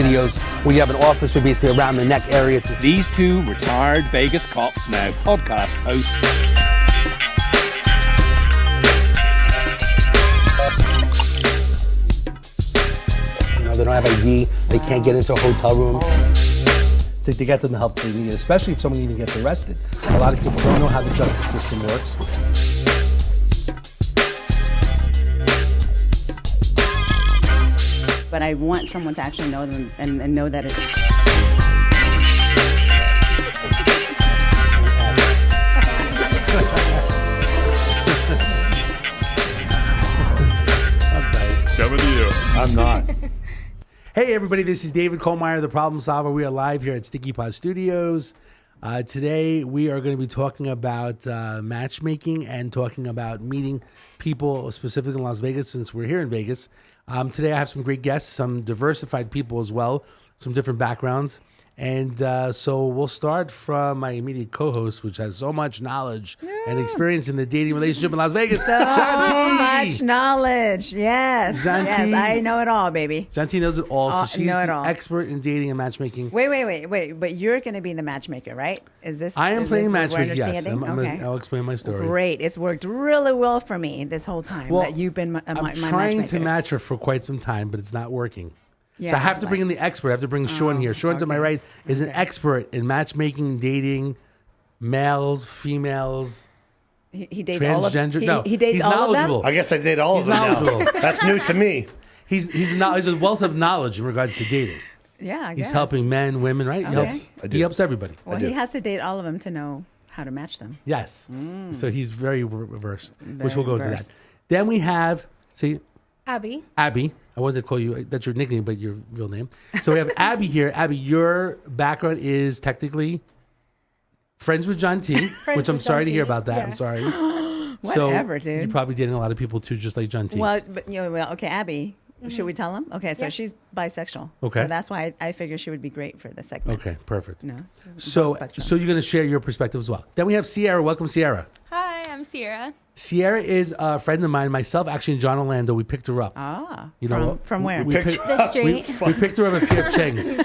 videos where you have an officer basically around the neck area. These two retired Vegas cops, now podcast hosts. They don't have ID. They can't get into a hotel room. To get them the help they need, especially if someone even gets arrested. A lot of people don't know how the justice system works. But I want someone to actually know them and know that it's... Coming to you. I'm not. Hey everybody, this is David Kohlmeyer, the Problem Solver. We are live here at Sticky Pod Studios. Today we are going to be talking about matchmaking and talking about meeting people, specifically in Las Vegas, since we're here in Vegas. Today I have some great guests, some diversified people as well, some different backgrounds. And so we'll start from my immediate co-host, which has so much knowledge and experience in the dating relationship in Las Vegas. So much knowledge. Yes. Janti. Yes, I know it all, baby. Janti knows it all. So she's know it the all. expert in dating and matchmaking. Wait. But you're going to be the matchmaker, right? Is this? I am is playing this what we're matchmaking, yes. understanding? I'll explain my story. Great. It's worked really well for me this whole time that you've been my I'm trying matchmaker. to match her for quite some time, but it's not working. Yeah, so I have to bring in the expert. I have to bring Sean here. Sean to my right is an expert in matchmaking, dating, males, females, He dates all of transgender. he dates he's all of them? knowledgeable. I guess I did all He's of them now. knowledgeable. That's new to me. He's a wealth of knowledge in regards to dating. Yeah, I He's guess. helping men, women, right? He Okay. helps. I do. He helps everybody. Well, he has to date all of them to know how to match them. Yes. So he's very versed, which we'll Very go into that. versed. Then we have, Abby. Abby. I wanted to call you, that's your nickname, but your real name. So we have Abby here. Abby, your background is technically friends with John T, which I'm with sorry John to hear T, about that. I'm yes. sorry. Whatever, so dude. You're probably dating a lot of people too, just like John T. Well, but, okay, Abby. Should we tell him? Okay, so Yeah. she's bisexual. Okay. So that's why I figured she would be great for the segment. Okay, perfect. No. So, both spectrum. so you're going to share your perspective as well. Then we have Sierra. Welcome, Sierra. Hi, I'm Sierra. Sierra is a friend of mine, myself, actually, in John Orlando. We picked her up. Ah, You know, from where? We picked, The street. we picked her up at P.F. Chang's.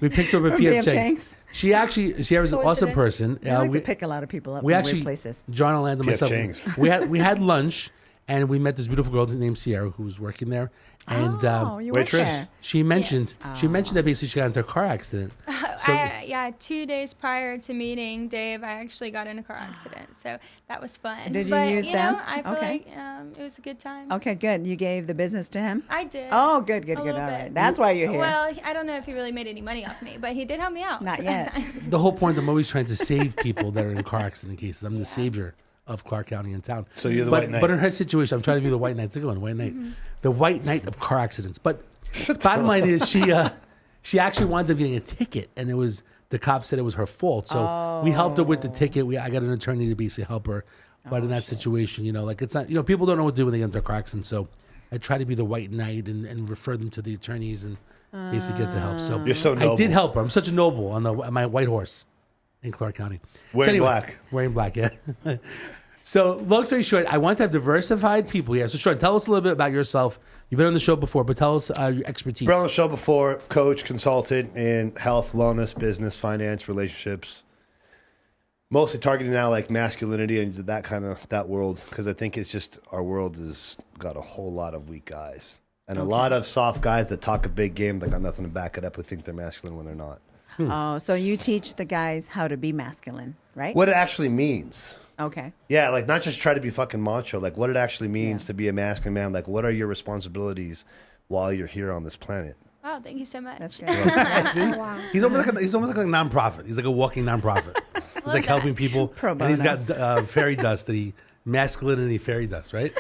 We picked her up at From P.F. P.F. Chang's. Sierra's an awesome person. I like we to pick a lot of people up we in actually, weird places. John Orlando, P.F. myself, Chang's. we had lunch, and we met this beautiful girl named Sierra who was working there. And You work waitress? there. she mentioned that basically she got into a car accident. So, Yeah, 2 days prior to meeting Dave, I actually got in a car accident. So that was fun. Did you but, use them? I feel Okay. like it was a good time. Okay, good. You gave the business to him? I did. Oh, good. A All little right. bit. That's why you're here. Well, I don't know if he really made any money off me, but he did help me out. Not So- yet. the whole point, I'm always trying to save people that are in car accident cases. I'm the savior of Clark County and town. So you're the but, white knight. But in her situation, I'm trying to be the white knight. It's a good one, white knight. The white knight of car accidents. But bottom line is she actually wound up getting a ticket, and it was the cop said it was her fault. So we helped her with the ticket. I got an attorney to basically help her. But in that situation, like it's not, people don't know what to do when they get into a car accident. So I try to be the white knight and refer them to the attorneys and basically get the help. So You're so I noble. did help her. I'm such a noble on my white horse in Clark County. Wearing black. Wearing black, yeah. So, long story short, I want to have diversified people here. So, Sean, tell us a little bit about yourself. You've been on the show before, but tell us your expertise. Been on the show before, coach, consultant in health, wellness, business, finance, relationships. Mostly targeting now like masculinity and that world, because I think it's just our world has got a whole lot of weak guys. And a lot of soft guys that talk a big game that got nothing to back it up, who think they're masculine when they're not. Oh, so you teach the guys how to be masculine, right? What it actually means. Okay. Yeah, like not just try to be fucking macho, like what it actually means to be a masculine man. Like what are your responsibilities while you're here on this planet? Wow, thank you so much. That's good. See? He's almost like a nonprofit. He's like a walking nonprofit. He's like helping people. Pro And he's bono. got fairy dust, the masculinity fairy dust, right?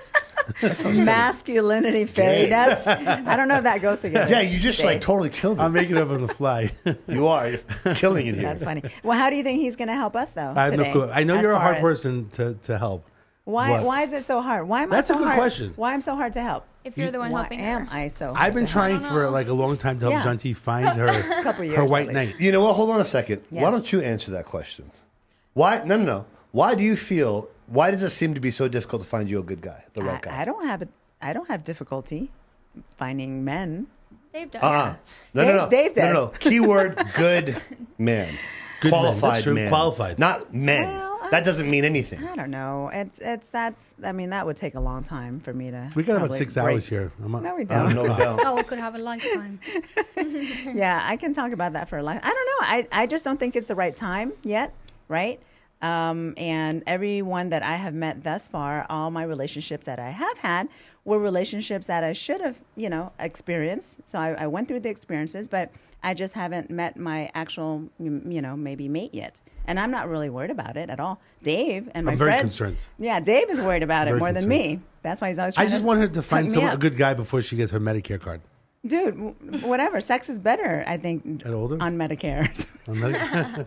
Masculinity fairy dust. I don't know if that goes together. Yeah, you just like totally killed I'm it. making it up on the fly. You are. You're killing it here. That's funny. Well, how do you think he's going to help us, though, I have today? no clue. I know as you're a far hard as- person to help. Why? but- Why is it so hard? Why am That's I a so good hard? question. Why I'm so hard to help? If you're the one Why helping am her. I so? Hard I've been to trying don't for know. like a long time to help Yeah. Janti find her Couple years, her at white least. knight. You know what? Hold on a second. Yes. Why don't you answer that question? Why? No. Why do you feel? Why does it seem to be so difficult to find you a good guy, the right guy? I don't have difficulty finding men. Dave does. Dave does. No. Keyword good man. Good man, Qualified that's true. man. Qualified. Not men. Well, that doesn't mean anything. I don't know. I mean, that would take a long time for me to. We got about probably 6 break- hours here. No, we I don't. don't know. Oh, we could have a lifetime. Yeah, I can talk about that for a life. I don't know. I just don't think it's the right time yet, right? And everyone that I have met thus far, all my relationships that I have had were relationships that I should have, experienced. So I went through the experiences, but I just haven't met my actual, maybe mate yet. And I'm not really worried about it at all. Dave and my I'm very friends. concerned. Yeah, Dave is worried about it Very more than concerned. me. That's why he's always I trying just to want her to find cut me a up. good guy before she gets her Medicare card. Dude, whatever. Sex is better, I think, At older? on Medicare. On Medicare?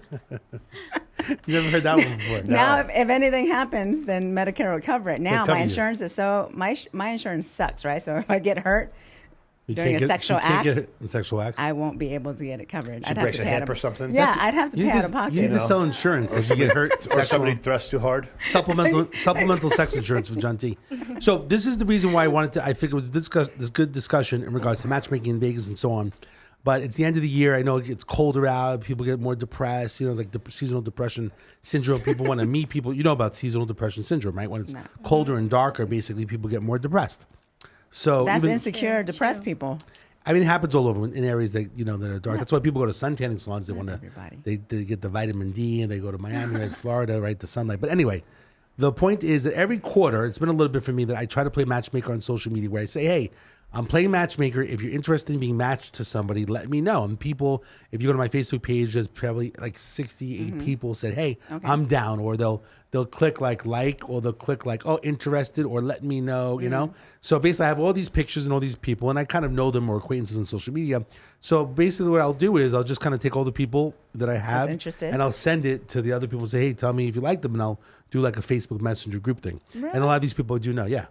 You never heard that one before. Now, if anything happens, then Medicare will cover it. Now, cover my you. insurance is my insurance sucks, right? So if I get hurt You during can't a sexual you can't act, get it in sexual acts. I won't be able to get it covered. She I'd have breaks to a pay hip out or of, something? Yeah, I'd have to You pay need out to, of pocket. you need to sell insurance if you get hurt. Or sexual- somebody thrusts too hard. supplemental sex insurance for John T. So this is the reason why I wanted to. I figured it was this good discussion in regards to matchmaking in Vegas and so on. But it's the end of the year. I know it gets colder out. People get more depressed. Like the seasonal depression syndrome. People want to meet people. You know about seasonal depression syndrome, right? When it's colder and darker, basically people get more depressed. So That's even, insecure, depressed people. I mean, it happens all over in areas that that are dark. That's why people go to suntanning salons. They want to. everybody. They get the vitamin D, and they go to Miami, right, Florida, right, the sunlight. But anyway, the point is that every quarter, it's been a little bit for me that I try to play matchmaker on social media, where I say, hey, I'm playing matchmaker. If you're interested in being matched to somebody, let me know. And people, if you go to my Facebook page, there's probably like 68 people said, hey, I'm down, or they'll click like, or they'll click like, oh, interested, or let me know, you know? So basically I have all these pictures and all these people, and I kind of know them or acquaintances on social media. So basically what I'll do is I'll just kind of take all the people that I have interested. and I'll send it to the other people and say, hey, tell me if you like them, and I'll do like a Facebook Messenger group thing. And a lot of these people do know, yeah.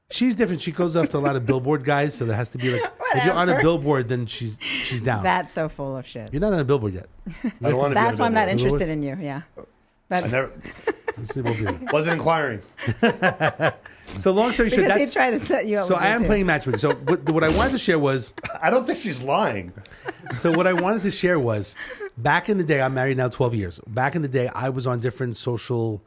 She's different. She goes after a lot of billboard guys, so there has to be like, if you're on a Whatever. billboard, then she's down. That's so full of shit. You're not on a billboard yet. I don't want to be on That's a why I'm not billboard. interested in you. Yeah. I That's never She won't be. wasn't inquiring. So long story short, because he that's, tried to set you up. so with I me am too. playing matchmaking. So what I wanted to share was, I don't think she's lying. so what I wanted to share was, back in the day, I'm married now 12 years. Back in the day, I was on different social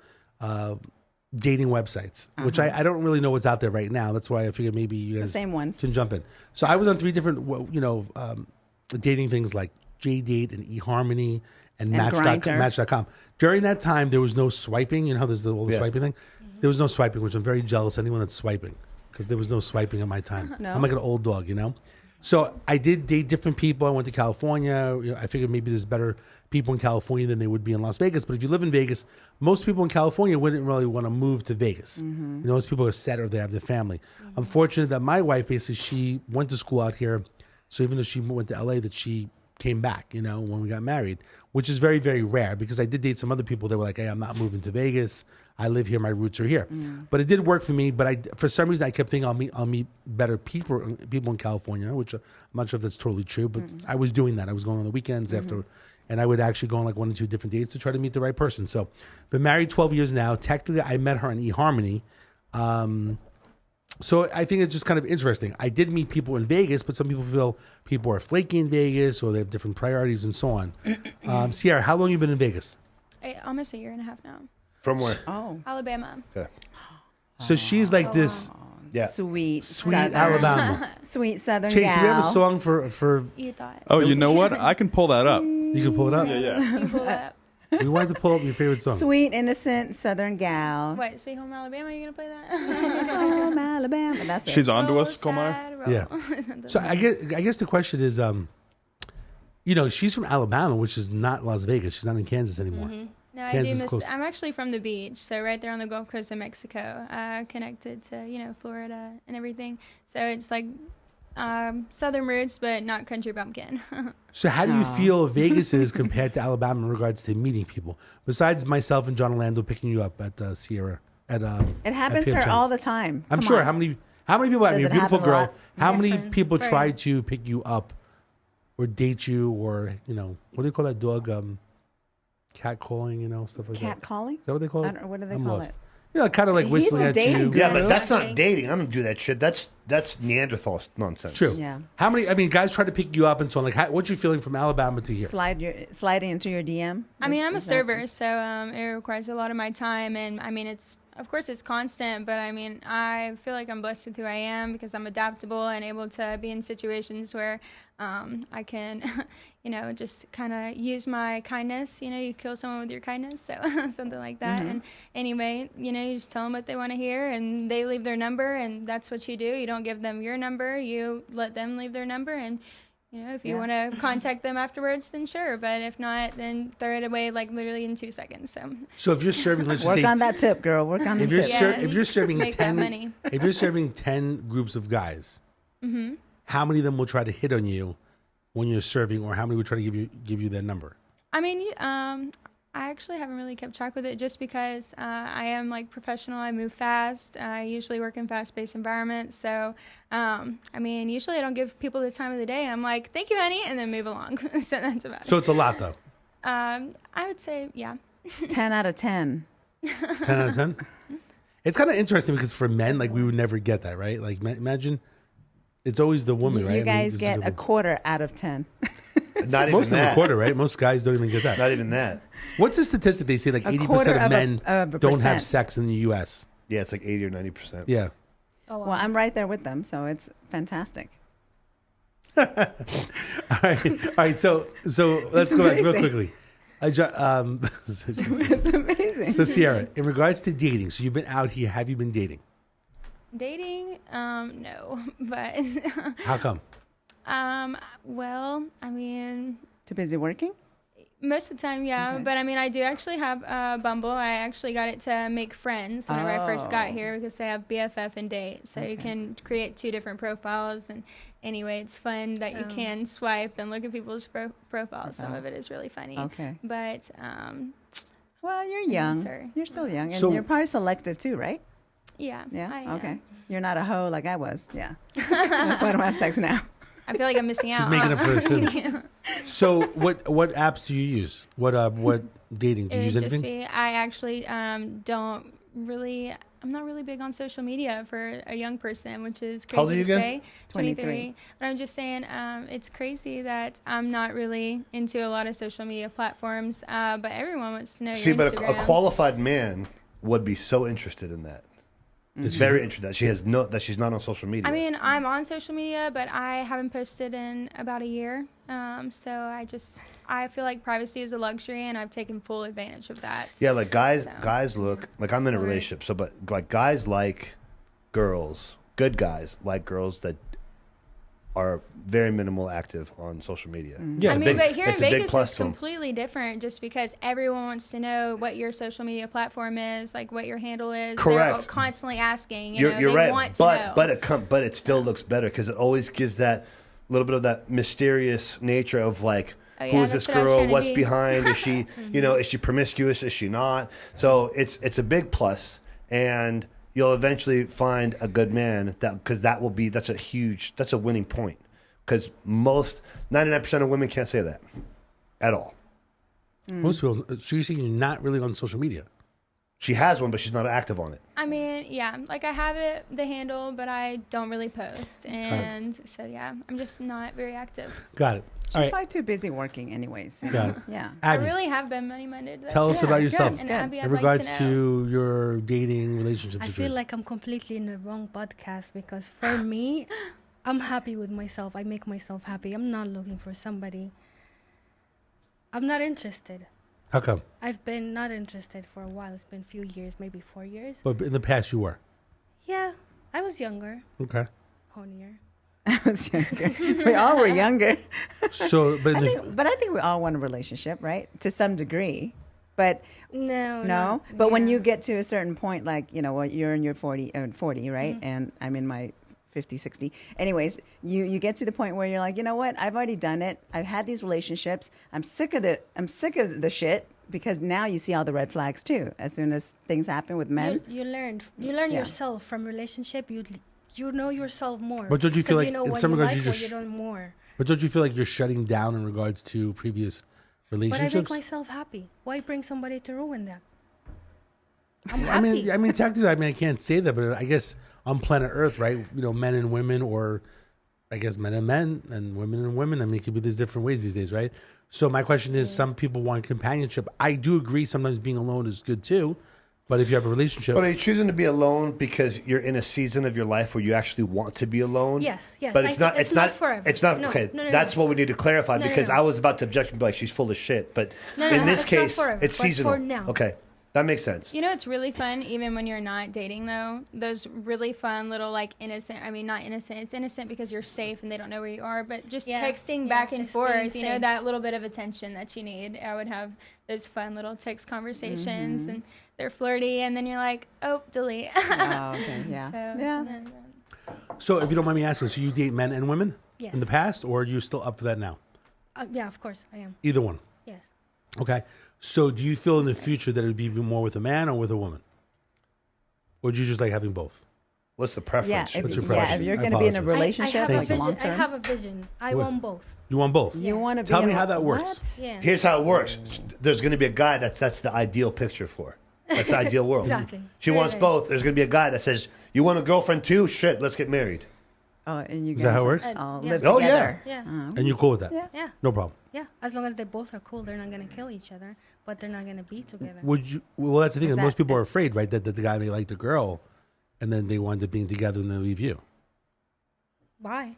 dating websites, which I don't really know what's out there right now. That's why I figured maybe you guys same ones. can jump in. So I was on 3 different, dating things like JDate and eHarmony and Grindr. Match.com. During that time, there was no swiping. You know how there's all the Yeah. swiping thing? There was no swiping, which I'm very jealous of anyone that's swiping, because there was no swiping at my time. No. I'm like an old dog, So I did date different people. I went to California. I figured maybe there's better people in California than they would be in Las Vegas. But if you live in Vegas, most people in California wouldn't really want to move to Vegas. Most people are set or they have their family. I'm fortunate that my wife, basically, she went to school out here. So even though she went to LA, that she came back, when we got married, which is very, very rare, because I did date some other people that were like, hey, I'm not moving to Vegas. I live here. My roots are here. But it did work for me. But for some reason, I kept thinking I'll meet better people in California, which I'm not sure if that's totally true, but I was doing that. I was going on the weekends after, and I would actually go on like 1 or 2 different dates to try to meet the right person. So been married 12 years now. Technically, I met her on eHarmony. So I think it's just kind of interesting. I did meet people in Vegas, but some people feel people are flaky in Vegas, or they have different priorities and so on. Sierra, how long have you been in Vegas? Almost a year and a half now. From where? Oh, Alabama. Okay. So she's like this Yeah. sweet sweet Alabama. sweet Southern Chase, gal. do we have a song for You thought. Oh, you know what? I can pull that up. you can pull it up? Yeah. You pull that up. We wanted to pull up your favorite song. Sweet, innocent Southern gal. What, Sweet Home Alabama? You gonna play that? Home Alabama. That's it. She's on to Roll, us, Komar. side, roll. Yeah. So I guess the question is, she's from Alabama, which is not Las Vegas. She's not in Kansas anymore. No, I Kansas do is miss. close. I'm actually from the beach, so right there on the Gulf Coast of Mexico, connected to Florida and everything. So it's like southern roots, but not country bumpkin. So how do you feel Vegas is compared to Alabama in regards to meeting people? Besides myself and John Orlando picking you up at Sierra at It happens at here PM all Chance. the time. I'm Come sure. on. How many people? I Does mean, it beautiful happen a girl. lot? How many Different. people Right. try to pick you up, or date you, or what do you call that dog? Cat calling, stuff like Cat that. calling? Is that what they call I it? don't know. What do they I'm call lost. it? kind of like He's whistling a at dating you. guy. Yeah, but that's Actually. not dating. I don't do that shit. That's Neanderthal nonsense. True. Yeah. How many? I mean, guys try to pick you up and so on. Like, what's your feeling from Alabama to here? Sliding into your DM. I mean, I'm a Is that- server, so it requires a lot of my time, and I mean, of course it's constant, but I mean, I feel like I'm blessed with who I am because I'm adaptable and able to be in situations where I can, just kind of use my kindness. You kill someone with your kindness, so something like that. And anyway, you just tell them what they want to hear, and they leave their number, and that's what you do. You don't give them your number. You let them leave their number, and if you want to contact them afterwards, then sure. But if not, then throw it away like literally in 2 seconds. So if you're serving, let's just Work say, on that tip, girl. Work on the if you're tip. if you're serving Make that 10, money. if you're serving 10 groups of guys, how many of them will try to hit on you when you're serving, or how many will try to give you their number? I mean, I actually haven't really kept track with it just because I am like professional. I move fast. I usually work in fast-paced environments. So, I mean, usually I don't give people the time of the day. I'm like, thank you, honey, and then move along. So that's about So it. it's a lot, though. I would say, yeah. 10 out of 10. 10 out of 10. It's kind of interesting because for men, like we would never get that, right? Like imagine, it's always the woman, right? You I mean, guys this is get a different. quarter out of 10. Not even Most of them that. a quarter, right? Most guys don't even get that. Not even that. What's the statistic? They say like A 80% quarter of of a- men of a don't have percent. sex in the U.S. Yeah, it's like 80 or 90%. Yeah. Well, I'm right there with them, so it's fantastic. All right. So let's go back real amazing. quickly. It's amazing. So Sierra, in regards to dating, so you've been out here. Have you been dating? Dating, no, but How come? well, I mean, Too busy working? most of the time, yeah. Okay. But I mean, I do actually have Bumble. I actually got it to make friends whenever I first got Oh. here because they have BFF and date. So you can create 2 different profiles. And anyway, it's fun that you can swipe and look at people's profiles. Some of it is really funny. Okay. But Well, you're young. Answer. You're still young. And So- you're probably selective too, right? yeah. Yeah? Okay. You're not a hoe like I was. Yeah. That's why I don't have sex now. I feel like I'm missing out. She's making up for her sins. So what apps do you use? What dating? Do you It use would just anything? be, I actually don't really, I'm not really big on social media for a young person, which is How old are crazy you to again? say. 23. But I'm just saying, it's crazy that I'm not really into a lot of social media platforms, but everyone wants to know See, your but Instagram. a qualified man would be so interested in that. Very interested that she's not on social media. I mean, I'm on social media, but I haven't posted in about a year. So I feel like privacy is a luxury, and I've taken full advantage of that. yeah, like guys So. look like I'm in a Right. relationship, so but like guys like girls, good guys like girls that are very minimal active on social media. Yeah. I It's mean, but here in it's a big Vegas, plus it's to 'em. completely different just because everyone wants to know what your social media platform is, like what your handle is. Correct. They're constantly asking. You're they right, want to know. but it still looks better because it always gives that little bit of that mysterious nature of like, Oh, yeah, who's that's this what I was girl? trying to What's be. behind? Is she, is she promiscuous? Is she not? So it's a big plus, and you'll eventually find a good man that's a winning point because 99% of women can't say that at all. Most people. So you're saying you're not really on social media? She has one, but she's not active on it. I mean, yeah, like I have the handle, but I don't really post. And so, yeah, I'm just not very active. Got it. She's All right. probably too busy working anyways. you Got know? it. Yeah. Abby, I really have been money-minded. that's tell us for about sure. yourself And Good. Abby, I'd in like regards know. to your dating relationship I situation. feel like I'm completely in the wrong podcast because for me, I'm happy with myself. I make myself happy. I'm not looking for somebody. I'm not interested. How come? I've been not interested for a while. It's been a few years, maybe 4 years. But in the past, you were. Yeah, I was younger, Okay. hornier. I was younger. We all were younger. So, but in I the, think, I think we all want a relationship, right? To some degree. But No. no. But when yeah. you get to a certain point, like, you're in your 40, right? And I'm in my 50, 60. Anyways, you get to the point where you're like, you know what? I've already done it. I've had these relationships. I'm sick of the shit because now you see all the red flags too. As soon as things happen with men. You learn Yeah. yourself from relationship. You know yourself more. But don't you feel 'Cause like you know in what some you regards like, you what just- you don't more. but don't you feel like you're shutting down in regards to previous But I relationships? make myself happy. Why bring somebody to ruin that? I'm I mean, happy. technically, I can't say that, but I guess on planet Earth, right? Men and women, or I guess men and men and women. I mean, it could be there's different ways these days, right? So my question is, some people want companionship. I do agree. Sometimes being alone is good too, but if you have a relationship, But are you choosing to be alone because you're in a season of your life where you actually want to be alone? Yes, yes. But it's not. It's not forever. It's not. No, Okay, no, no, that's no. what we need to clarify No, no, because no. I was about to object and be like, she's full of shit. But No, in this it's not case, forever, it's but seasonal. for now. Okay, that makes sense. You know, it's really fun, even when you're not dating, though. Those really fun little, like, innocent. I mean, not innocent. It's innocent because you're safe and they don't know where you are. But just Yeah, texting yeah, back and it's being forth, you know, safe. that little bit of attention that you need. I would have those fun little text conversations, and they're flirty, and then you're like, oh, delete. Oh, okay, yeah. So, Yeah. so if you don't mind me asking, so you date men and women Yes. in the past, or are you still up for that now? Yeah, of course I am. Either one. Yes. Okay. So do you feel in the future that it would be more with a man or with a woman? Or do you just like having both? What's the Yeah, preference? if, What's your if preference? you're I going to be in a apologize. relationship, I have like a vision. long I term, have a vision. I What? want both. You want both? you want to be. Tell in me a- how that works. What? Yeah. Here's how it works. There's going to be a guy that's the ideal picture for. That's the ideal world. Exactly. She Very wants nice. both. There's going to be a guy that says, "You want a girlfriend too? Shit, let's get married." Oh, and you Is guys that how it works? all Yeah. live Oh, yeah. together. Yeah. And you're cool with that? Yeah. Yeah. No problem. Yeah. As long as they both are cool, they're not gonna kill each other, but they're not gonna be together. Would you? Well, that's the thing. Is That most that- people are afraid, right? That the guy may like the girl, and then they wind up being together and then leave you. Why?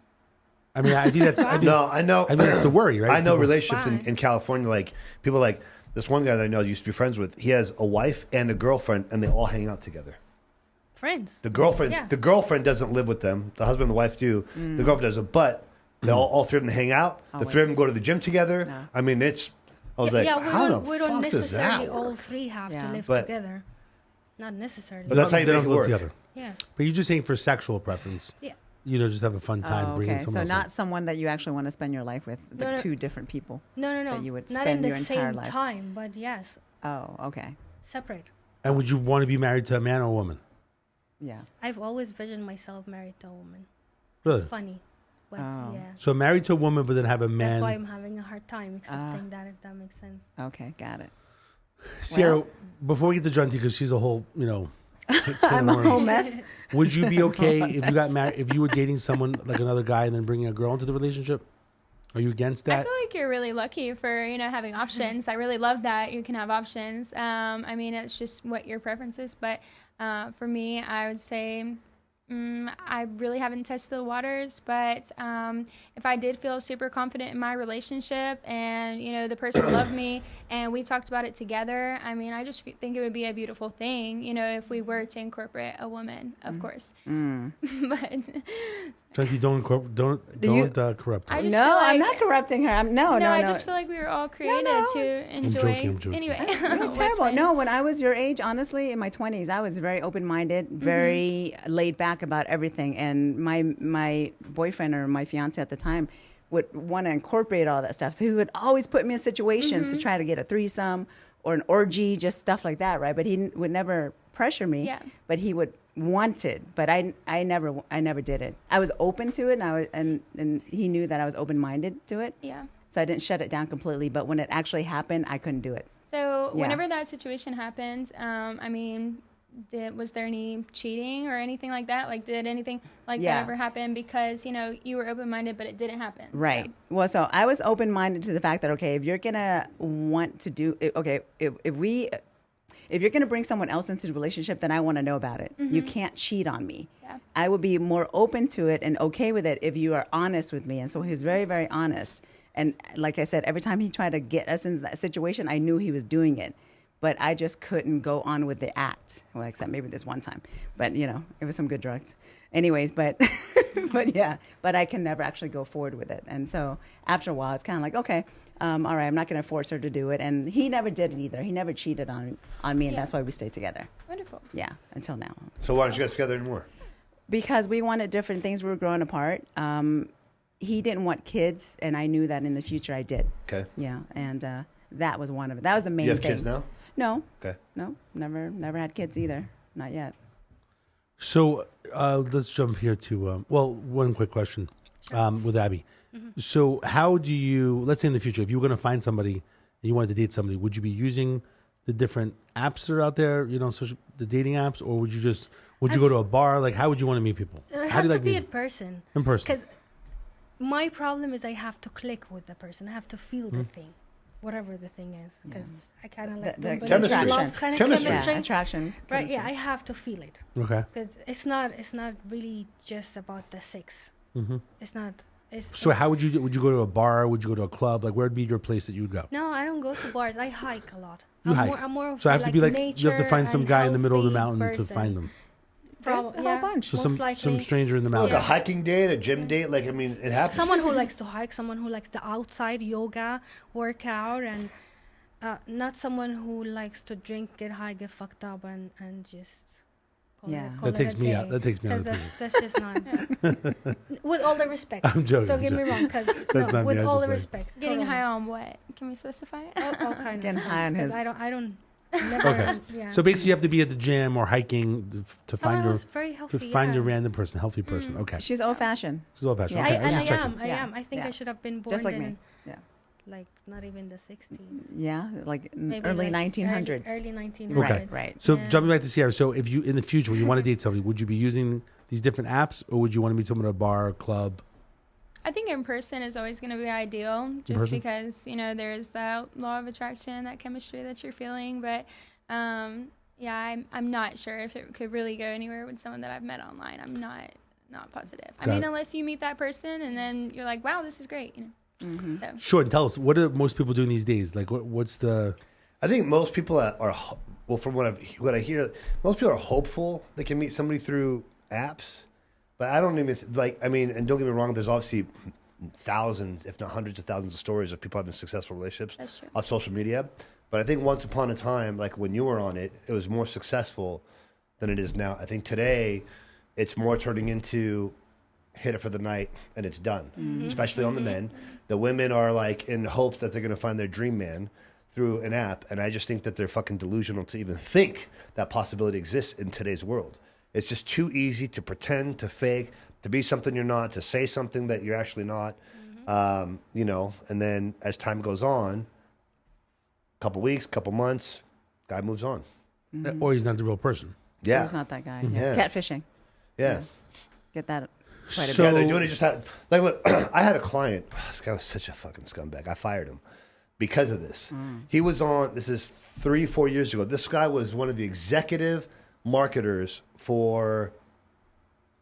I mean, I think that's. I think, No, I know. I mean, that's the worry, right? I know People- relationships Why? in California, like people like this one guy that I know I used to be friends with. He has a wife and a girlfriend, and they all hang out together. Friends. The girlfriend, Yeah. the girlfriend doesn't live with them. The husband and the wife do. The girlfriend doesn't, but they all three of them hang out. The three of them go to the gym together. No. I mean, it's. I was like, yeah, how we the don't fuck does that necessarily all work? three have Yeah. to live But- together. Not necessarily. But that's how you they make don't it live work. together. yeah. But you're just saying for sexual preference. Yeah. Just have a fun time Oh, bringing okay, so someone else in. not someone that you actually want to spend your life with, No, like no. two different people. No. that you would Not spend in the your entire same life. time, but yes, Oh, okay, separate. And would you want to be married to a man or a woman? yeah. I've always visioned myself married to a woman. Really? It's funny, but Oh. yeah. So married to a woman, but then have a man. That's why I'm having a hard time accepting that, if that makes sense. Okay, got it. Sierra, before we get to Junti, because she's a whole, I'm a whole mess. would you be okay if you got married, if you were dating someone like another guy and then bringing a girl into the relationship? Are you against I that? feel like you're really lucky for, having options. I really love that you can have options. I mean, it's just what your preference is. But for me, I would say I really haven't tested the waters. But if I did feel super confident in my relationship and, the person loved me and we talked about it together, I mean, I just think it would be a beautiful thing, if we were to incorporate a woman, of course. But Junti, don't corrupt her. I just No, feel I'm like- not corrupting her. No, I just feel like we were all created to enjoy. I'm joking. Anyway, You're what's terrible. fine? No, when I was your age, honestly, in my 20s, I was very open-minded, very laid back about everything. And my boyfriend or my fiance at the time would want to incorporate all that stuff. So he would always put me in situations to try to get a threesome or an orgy, just stuff like that, right? But he would never pressure me. Yeah. But he would want it. But I never did it. I was open to it, and he knew that I was open-minded to it. Yeah. So I didn't shut it down completely. But when it actually happened, I couldn't do it. So Yeah. whenever that situation happened, I mean, was there any cheating or anything like that? Like, did anything like Yeah. that ever happen because you were open-minded, but it didn't happen? Right. So. Well, so I was open-minded to the fact that, okay, if you're going to want to do, okay, if you're going to bring someone else into the relationship, then I want to know about it. You can't cheat on me. Yeah. I would be more open to it and okay with it if you are honest with me. And so he was very, very honest. And like I said, every time he tried to get us into that situation, I knew he was doing it. But I just couldn't go on with the act. Well, except maybe this one time. But, it was some good drugs. Anyways, but but I can never actually go forward with it. And so after a while, it's kind of like, okay, all right, I'm not going to force her to do it. And he never did it either. He never cheated on me, and Yeah. that's why we stayed together. Wonderful. Yeah, until now. So why don't you guys together anymore? Because we wanted different things. We were growing apart. He didn't want kids, and I knew that in the future I did. Okay. Yeah, and that was one of it. That was the main You have thing. kids now? No, Okay. no, never had kids either. Not yet. So let's jump here to one quick question with Abby. So how do you, let's say in the future, if you were going to find somebody and you wanted to date somebody, would you be using the different apps that are out there? You know, the dating apps, or would you go to a bar? Like, how would you want to meet people? It How has do you to like be meeting? in person. In person. Because my problem is I have to click with the person. I have to feel the thing, whatever the thing is. Because I kind of like The don't believe in chemistry. love kind of Chemistry. chemistry. Yeah, attraction. Right? chemistry. Yeah, I have to feel it. Okay. Because it's not really just about the sex. Mm-hmm. It's not. So how would you go to a bar? Would you go to a club? Like, where would be your place that you would go? No, I don't go to bars. I hike a lot. You hike. I'm more So I have to be like, you have to nature find some and guy in the middle of the healthy mountain to person. find them. There's a whole bunch. So Most some likely. stranger in the Like mountain. a hiking date, a gym date. Like, I mean, it happens. Someone who likes to hike, someone who likes the outside yoga, workout, and not someone who likes to drink, get high, get fucked up, and just Yeah. That takes me out. That takes me out of the That's just not. With all the respect. I'm joking. Don't get me wrong, because That's not me, with I was all just the saying. respect. Getting totally. high on what? Can we specify? All kinds Getting of stuff, high on 'cause his- I don't. Never, Okay. Yeah. So basically, you have to be at the gym or hiking to Someone find your who's very healthy. your yeah. random person, healthy person. Okay. She's old fashioned. She's old fashioned. Yeah. Okay. And was I just checking. am. I Yeah. am. I think Yeah. I should have been born Just like in, me. Yeah. like not even the 60s. Yeah, like Maybe early like 1900s. Early 1900s. Okay. Right. So Yeah. jumping back to Sierra. So if you in the future when you want to date somebody, would you be using these different apps, or would you want to meet someone at a bar, or club? I think in person is always going to be ideal, just person? because there's that law of attraction, that chemistry that you're feeling. But yeah, I'm not sure if it could really go anywhere with someone that I've met online. I'm not positive. I Got mean, it. unless you meet that person and then you're like, wow, this is great. So Sure. And tell us, what are most people doing these days? Like, what's the? I think most people are well, from what I hear, most people are hopeful they can meet somebody through apps, but I don't even like. I mean, and don't get me wrong, there's obviously thousands, if not hundreds of thousands of stories of people having successful relationships That's true. on social media. But I think once upon a time, like when you were on it, it was more successful than it is now. I think today, it's more turning into hit it for the night and it's done, especially on the men. The women are like in hopes that they're going to find their dream man through an app. And I just think that they're fucking delusional to even think that possibility exists in today's world. It's just too easy to pretend, to fake, to be something you're not, to say something that you're actually not, and then as time goes on, couple weeks, couple months, guy moves on. Or he's not the real person. Yeah. Who's not that guy? Yeah. Catfishing. Yeah. Get that quite a So- Yeah, bit. they're doing it just how, like, look, I had a client. This guy was such a fucking scumbag. I fired him because of this. He was on, this is 3-4 years ago. This guy was one of the executive marketers for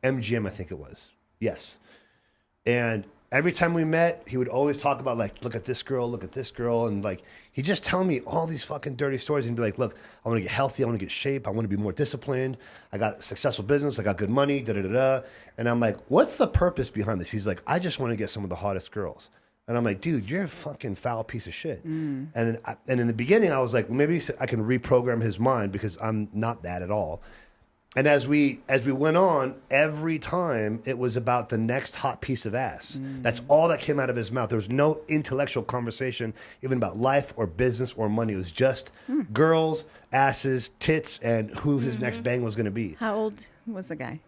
MGM, I think it was. Yes. And every time we met, he would always talk about, like, look at this girl. And, like, he'd just tell me all these fucking dirty stories and be like, look, I want to get healthy. I want to get shape. I want to be more disciplined. I got a successful business. I got good money, da-da-da-da. And I'm like, what's the purpose behind this? He's like, I just want to get some of the hottest girls. And I'm like, dude, you're a fucking foul piece of shit. And in the beginning, I was like, maybe I can reprogram his mind because I'm not that at all. And as we went on, every time it was about the next hot piece of ass. That's all that came out of his mouth. There was no intellectual conversation, even about life or business or money. It was just girls, asses, tits, and who his next bang was going to be. How old was the guy?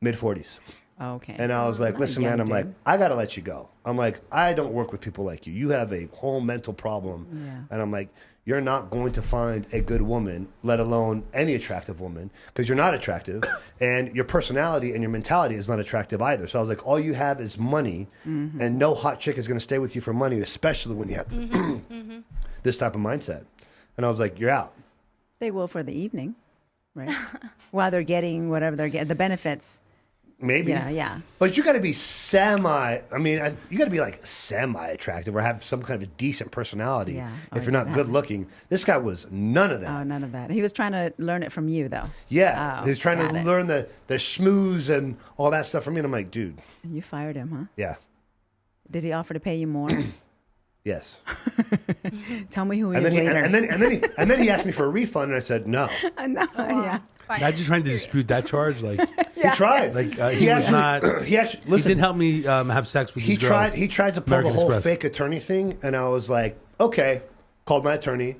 Mid-40s. Oh, okay. And I was like, listen, man, I'm like, I got to let you go. I'm like, I don't work with people like you. You have a whole mental problem. Yeah. And I'm like, you're not going to find a good woman, let alone any attractive woman, because you're not attractive. And your personality and your mentality is not attractive either. So I was like, all you have is money, and no hot chick is going to stay with you for money, especially when you have this type of mindset. And I was like, you're out. They will for the evening, right? While they're getting whatever they're getting, the benefits. Maybe. Yeah. But you got to be you got to be like semi-attractive or have some kind of a decent personality Yeah. if Oh, you're not that. good looking. This guy was none of that. Oh, none of that. He was trying to learn it from you, though. Yeah. Oh, He was trying to got it. learn the schmooze and all that stuff from me. And I'm like, dude, You fired him, huh? yeah, Did he offer to pay you more? yes. Tell me who he And is then, later. and then he asked me for a refund, and I said no. No, yeah. Imagine trying to dispute that charge. Like, He tried. like he was actually- not. He actually He listen. didn't help me have sex with He these girls. tried to pull American the whole Express. fake attorney thing, and I was like, okay. Called my attorney,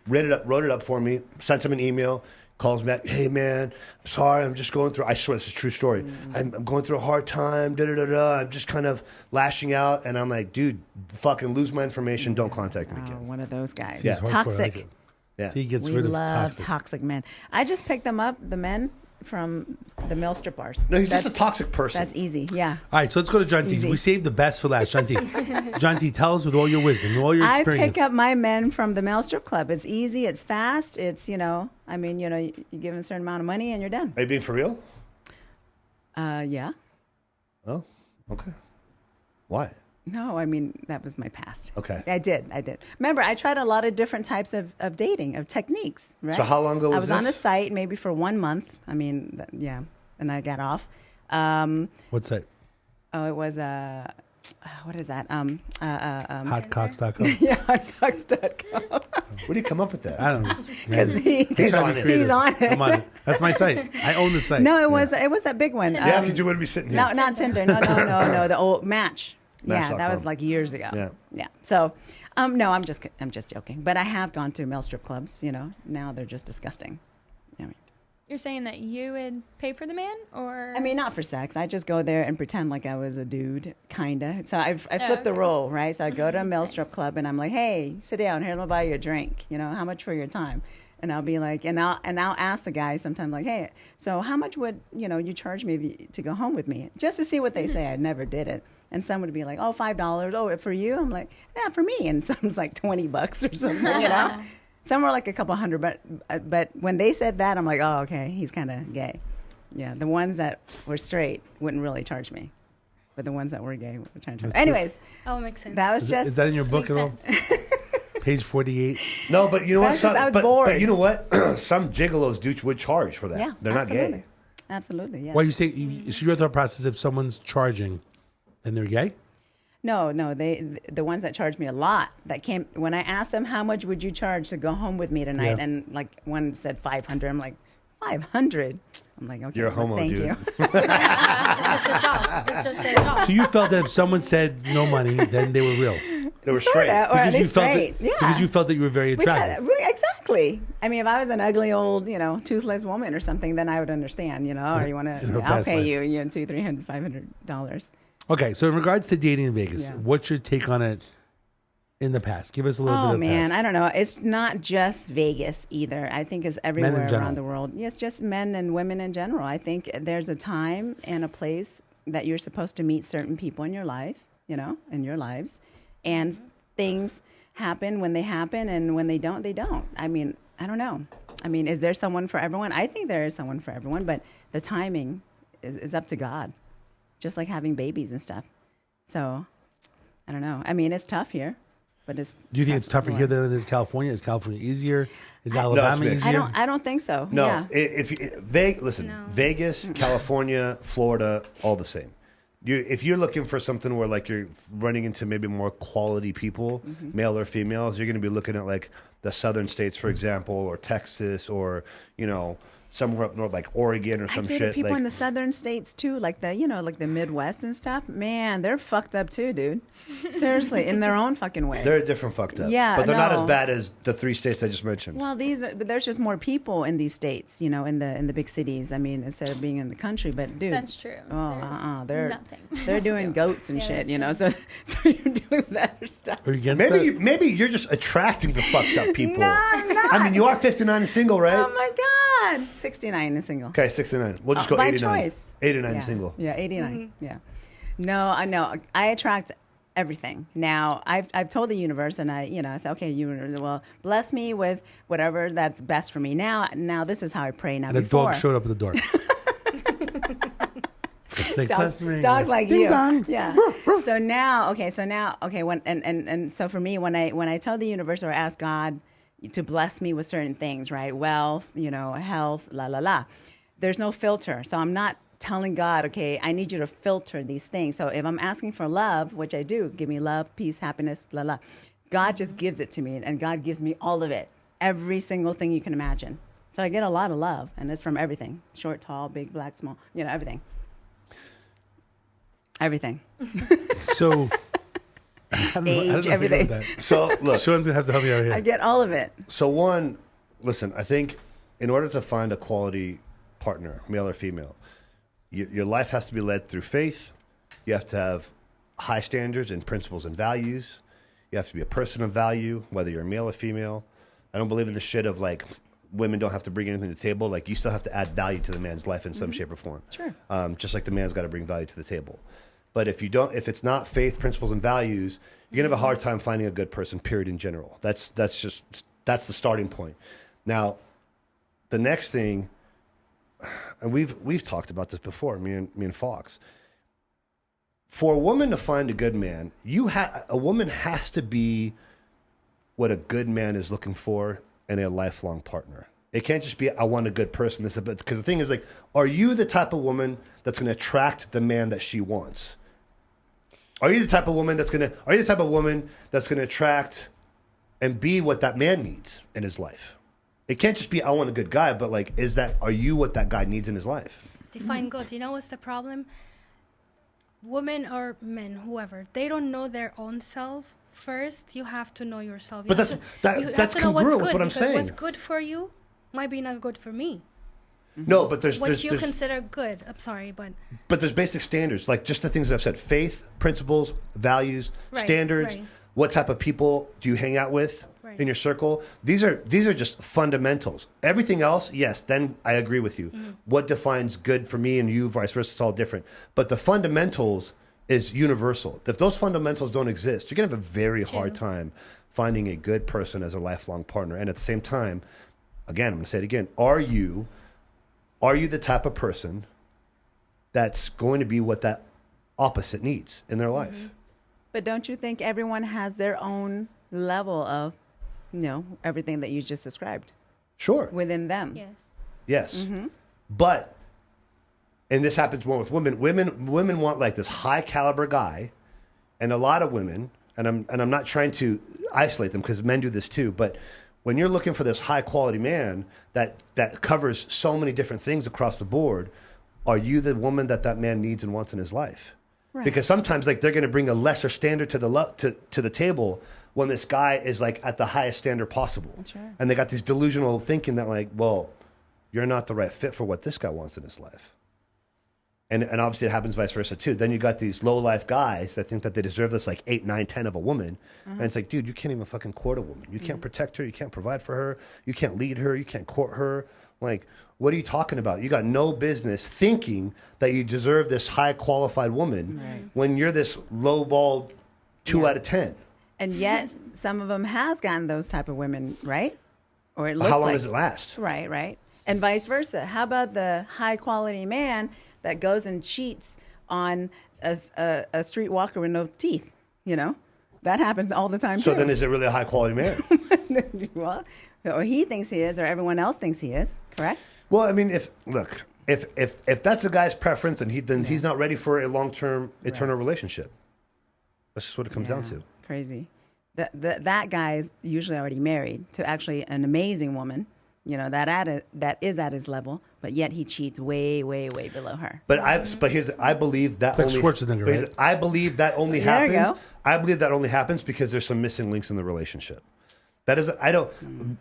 wrote it up for me, sent him an email. Calls me back, hey man, I'm sorry, I'm just going through. I swear this is a true story. I'm going through a hard time. I'm just kind of lashing out, and I'm like, dude, fucking lose my information. Don't contact me Oh, again. one of those guys. Yeah. He's hardcore, I Toxic. like it. Yeah. So he gets We rid of love toxic. men. I just picked them up, the men from the male strip bars. No, he's just a toxic person. That's easy. Yeah. All right, so let's go to Janti. Easy. We saved the best for last. Janti, Janti, tell us with all your wisdom, all your I experience. pick up my men from the male strip club. It's easy. It's fast. It's, you give them a certain amount of money and you're done. Are you being for real? Yeah. Oh, okay. Why? No, I mean, that was my past. Okay. I did. Remember, I tried a lot of different types of dating, of techniques, right? So how long ago I was was on a this? site maybe for 1 month. I mean, yeah. And I got off. What's that? It was, what is that? Hotcocks.com. Yeah, hotcocks.com. Where do you come up with that? I don't know. Because He's on it. he's on it. I'm on it. That's my site. I own the site. No, it was that big one. Yeah, because you wouldn't be sitting here. No, not Tinder. No. The old Match. Yeah, that Match.com. was like years ago. Yeah. So, no, I'm just joking. But I have gone to male strip clubs. Now they're just disgusting. You're saying that you would pay for the man, or I mean, not for sex. I just go there and pretend like I was a dude, kinda. So I flip the okay. role, right? So I go to a male strip club and I'm like, hey, sit down. Here, I'll buy you a drink. How much for your time? And I'll be like, and I'll ask the guy sometimes like, hey, so how much would you charge me to go home with me? Just to see what they say. I never did it. And some would be like, oh, $5. Oh, for you? I'm like, yeah, for me. And some's like $20 or something, Some were like a couple hundred, but when they said that, I'm like, oh, okay, he's kind of gay. Yeah, the ones that were straight wouldn't really charge me, but the ones that were gay would charge me. Anyways, Oh, makes sense. that was just Is that in your book makes at all? sense. Page 48. No, but you know what? That's just- I was but bored. you know what? Some gigolos would charge for that. yeah, They're not absolutely. gay. Absolutely, yes. Why you say? So your thought process: if someone's charging, then they're gay. No, the ones that charged me a lot that came when I asked them how much would you charge to go home with me tonight, Yeah. and like one said 500. I'm like, 500. I'm like, okay, You're a homo, thank dude. you. It's just a job. It's just their job. So you felt that if someone said no money, then they were real. They were straight. Sorta, or at you least felt straight. that, Yeah. because you felt that you were very attractive. Exactly. I mean, if I was an ugly old, toothless woman or something, then I would understand, or you want In her to, I'll past pay life. you, $200, $300, $500. Okay, so in regards to dating in Vegas, Yeah. what's your take on it in the past? Give us a little bit Oh of man, past. I don't know. It's not just Vegas either. I think it's everywhere general. around the world. Yes, just men and women in general. I think there's a time and a place that you're supposed to meet certain people in your life, in your lives, and things happen when they happen, and when they don't, they don't. I mean, I don't know. I mean, is there someone for everyone? I think there is someone for everyone, but the timing is up to God. Just like having babies and stuff. So, I don't know. I mean, it's tough here, but it's. Do you think it's tougher here than it is California? Is California easier? Is Alabama mixed. easier? I don't think so. No, Yeah. listen, Vegas, California, Florida, all the same. If you're looking for something where like you're running into maybe more quality people, male or females, you're going to be looking at like the southern states, for example, or Texas, or somewhere up north like Oregon or I some dated shit. people like, in the southern states too, like like the Midwest and stuff. Man, they're fucked up too, dude. Seriously, in their own fucking way. they're a different fucked up. Yeah, but they're not as no. bad as the 3 states I just mentioned. Well, but there's just more people in these states, in the big cities. I mean, instead of being in the country, but dude, That's true. Oh, There's they're nothing. doing goats and Yeah, shit, that's So you're dealing with that stuff. Are you against Maybe that? maybe you're just attracting the fucked up people. No, I'm not. I mean, you are 59 and single, right? Oh my God, 69 and single. Okay, 69. We'll just go By 89. choice. 89 Yeah. single. Yeah, 89. Yeah. No, I know. I attract everything. Now, I've told the universe, and I say, okay, universe, well, bless me with whatever that's best for me. Now this is how I pray. Now, And a before dog showed up at the door. Like, dogs, bless me. dogs like Ding you. dong. Yeah. So now, when and so for me, when I tell the universe or ask God to bless me with certain things, right? Wealth, health, la la la. There's no filter. So I'm not telling God, okay, I need you to filter these things. So if I'm asking for love, which I do, give me love, peace, happiness, la la. God just gives it to me, and God gives me all of it, every single thing you can imagine. So I get a lot of love, and it's from everything: short, tall, big, black, small, everything. Everything. So, I don't know Age, if you know everything. that. So, look. Sean's going to have to help me out here. I get all of it. So one, listen, I think in order to find a quality partner, male or female, your life has to be led through faith. You have to have high standards and principles and values. You have to be a person of value, whether you're male or female. I don't believe in the shit of like women don't have to bring anything to the table. Like you still have to add value to the man's life in some shape or form. Sure. Just like the man's got to bring value to the table. But if it's not faith, principles, and values, you're gonna have a hard time finding a good person. Period. In general, that's the starting point. Now, the next thing, and we've talked about this before, me and Fox. For a woman to find a good man, a woman has to be what a good man is looking for in a lifelong partner. It can't just be, I want a good person. Because the thing is, like, are you the type of woman that's going to attract the man that she wants? Are you the type of woman that's going to attract and be what that man needs in his life? It can't just be, I want a good guy, but like, are you what that guy needs in his life? Define good. You know what's the problem? Women or men, whoever, they don't know their own self. First, you have to know yourself. But that's congruent with what I'm saying. What's good for you might be not good for me. No, but there's consider good. I'm sorry, but there's basic standards, like just the things that I've said: faith, principles, values, standards. Right. What type of people do you hang out with in your circle? These are just fundamentals. Everything else, yes, then I agree with you. What defines good for me and you, vice versa, it's all different. But the fundamentals is universal. If those fundamentals don't exist, you're gonna have a very hard time finding a good person as a lifelong partner. And at the same time, again, I'm gonna say it again: Are you the type of person that's going to be what that opposite needs in their life? But don't you think everyone has their own level of, everything that you just described Sure. within them? yes. Yes. But, and this happens more with women. Women want like this high caliber guy, and a lot of women, and I'm not trying to isolate them because men do this too, but when you're looking for this high quality man that covers so many different things across the board, are you the woman that man needs and wants in his life? Right. Because sometimes like they're going to bring a lesser standard to the table when this guy is like at the highest standard possible. That's right. And they got this delusional thinking that like, well, you're not the right fit for what this guy wants in his life. And obviously it happens vice versa too. Then you got these low life guys that think that they deserve this like 8, 9, 10 of a woman. And it's like, dude, you can't even fucking court a woman. You can't protect her. You can't provide for her. You can't lead her. You can't court her. Like, what are you talking about? You got no business thinking that you deserve this high qualified woman when you're this low ball 2 out of 10. And yet some of them has gotten those type of women, right? Or it looks How long like, does it last? Right. And vice versa. How about the high quality man that goes and cheats on a streetwalker with no teeth? That happens all the time. So too. then is it really a high quality man? Well, or he thinks he is, or everyone else thinks he is. Correct? Well, I mean, if that's a guy's preference, and he's not ready for a long-term eternal relationship. That's just what it comes down to. Crazy. That guy is usually already married to actually an amazing woman. That is at his level, but yet he cheats way, way, way below her. But I believe that It's like only Schwarzenegger, right? I believe that only There you happens. go. I believe that only happens because there's some missing links in the relationship. That is, I don't.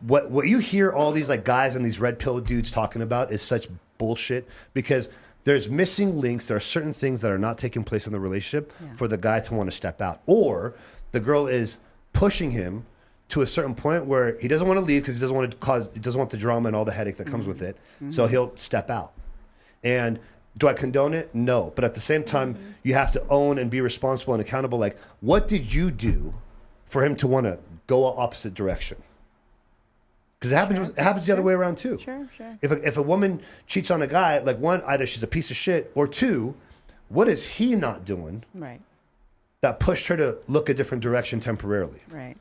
What you hear all these like guys and these red pill dudes talking about is such bullshit because there's missing links. There are certain things that are not taking place in the relationship for the guy to want to step out, or the girl is pushing him to a certain point where he doesn't want to leave because he doesn't want the drama and all the headache that comes with it. So he'll step out. And do I condone it? No. But at the same time, you have to own and be responsible and accountable. Like, what did you do for him to want to go opposite direction? Because it happens the other way around too. Sure. If a woman cheats on a guy, like one, either she's a piece of shit, or two, what is he not doing Right. that pushed her to look a different direction temporarily? Right.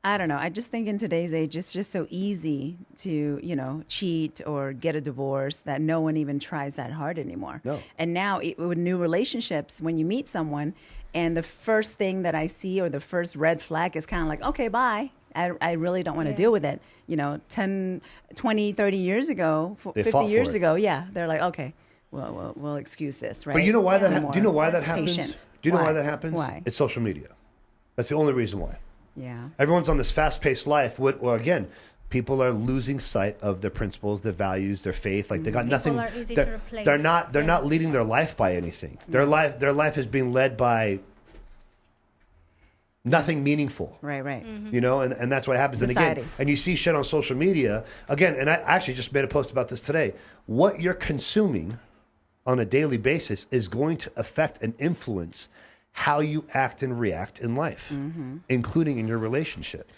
I don't know. I just think in today's age, it's just so easy to, cheat or get a divorce that no one even tries that hard anymore. No. And now with new relationships, when you meet someone and the first thing that I see or the first red flag is kind of like, okay, bye. I really don't want to deal with it. 10, 20, 30 years ago, 50 years ago, they're like, okay, well, we'll excuse this, right? But you know why that? More Do you know why that happens? patient. Do you know why that happens? Why? It's social media. That's the only reason why. Yeah. Everyone's on this fast-paced life. Well, again, people are losing sight of their principles, their values, their faith. Like they got nothing. are easy they're, to replace. they're not leading their life by anything. Their life is being led by nothing meaningful. Right, right. You know, and that's what happens. And Society. again, and you see shit on social media again. And I actually just made a post about this today. What you're consuming on a daily basis is going to affect and influence how you act and react in life, including in your relationship.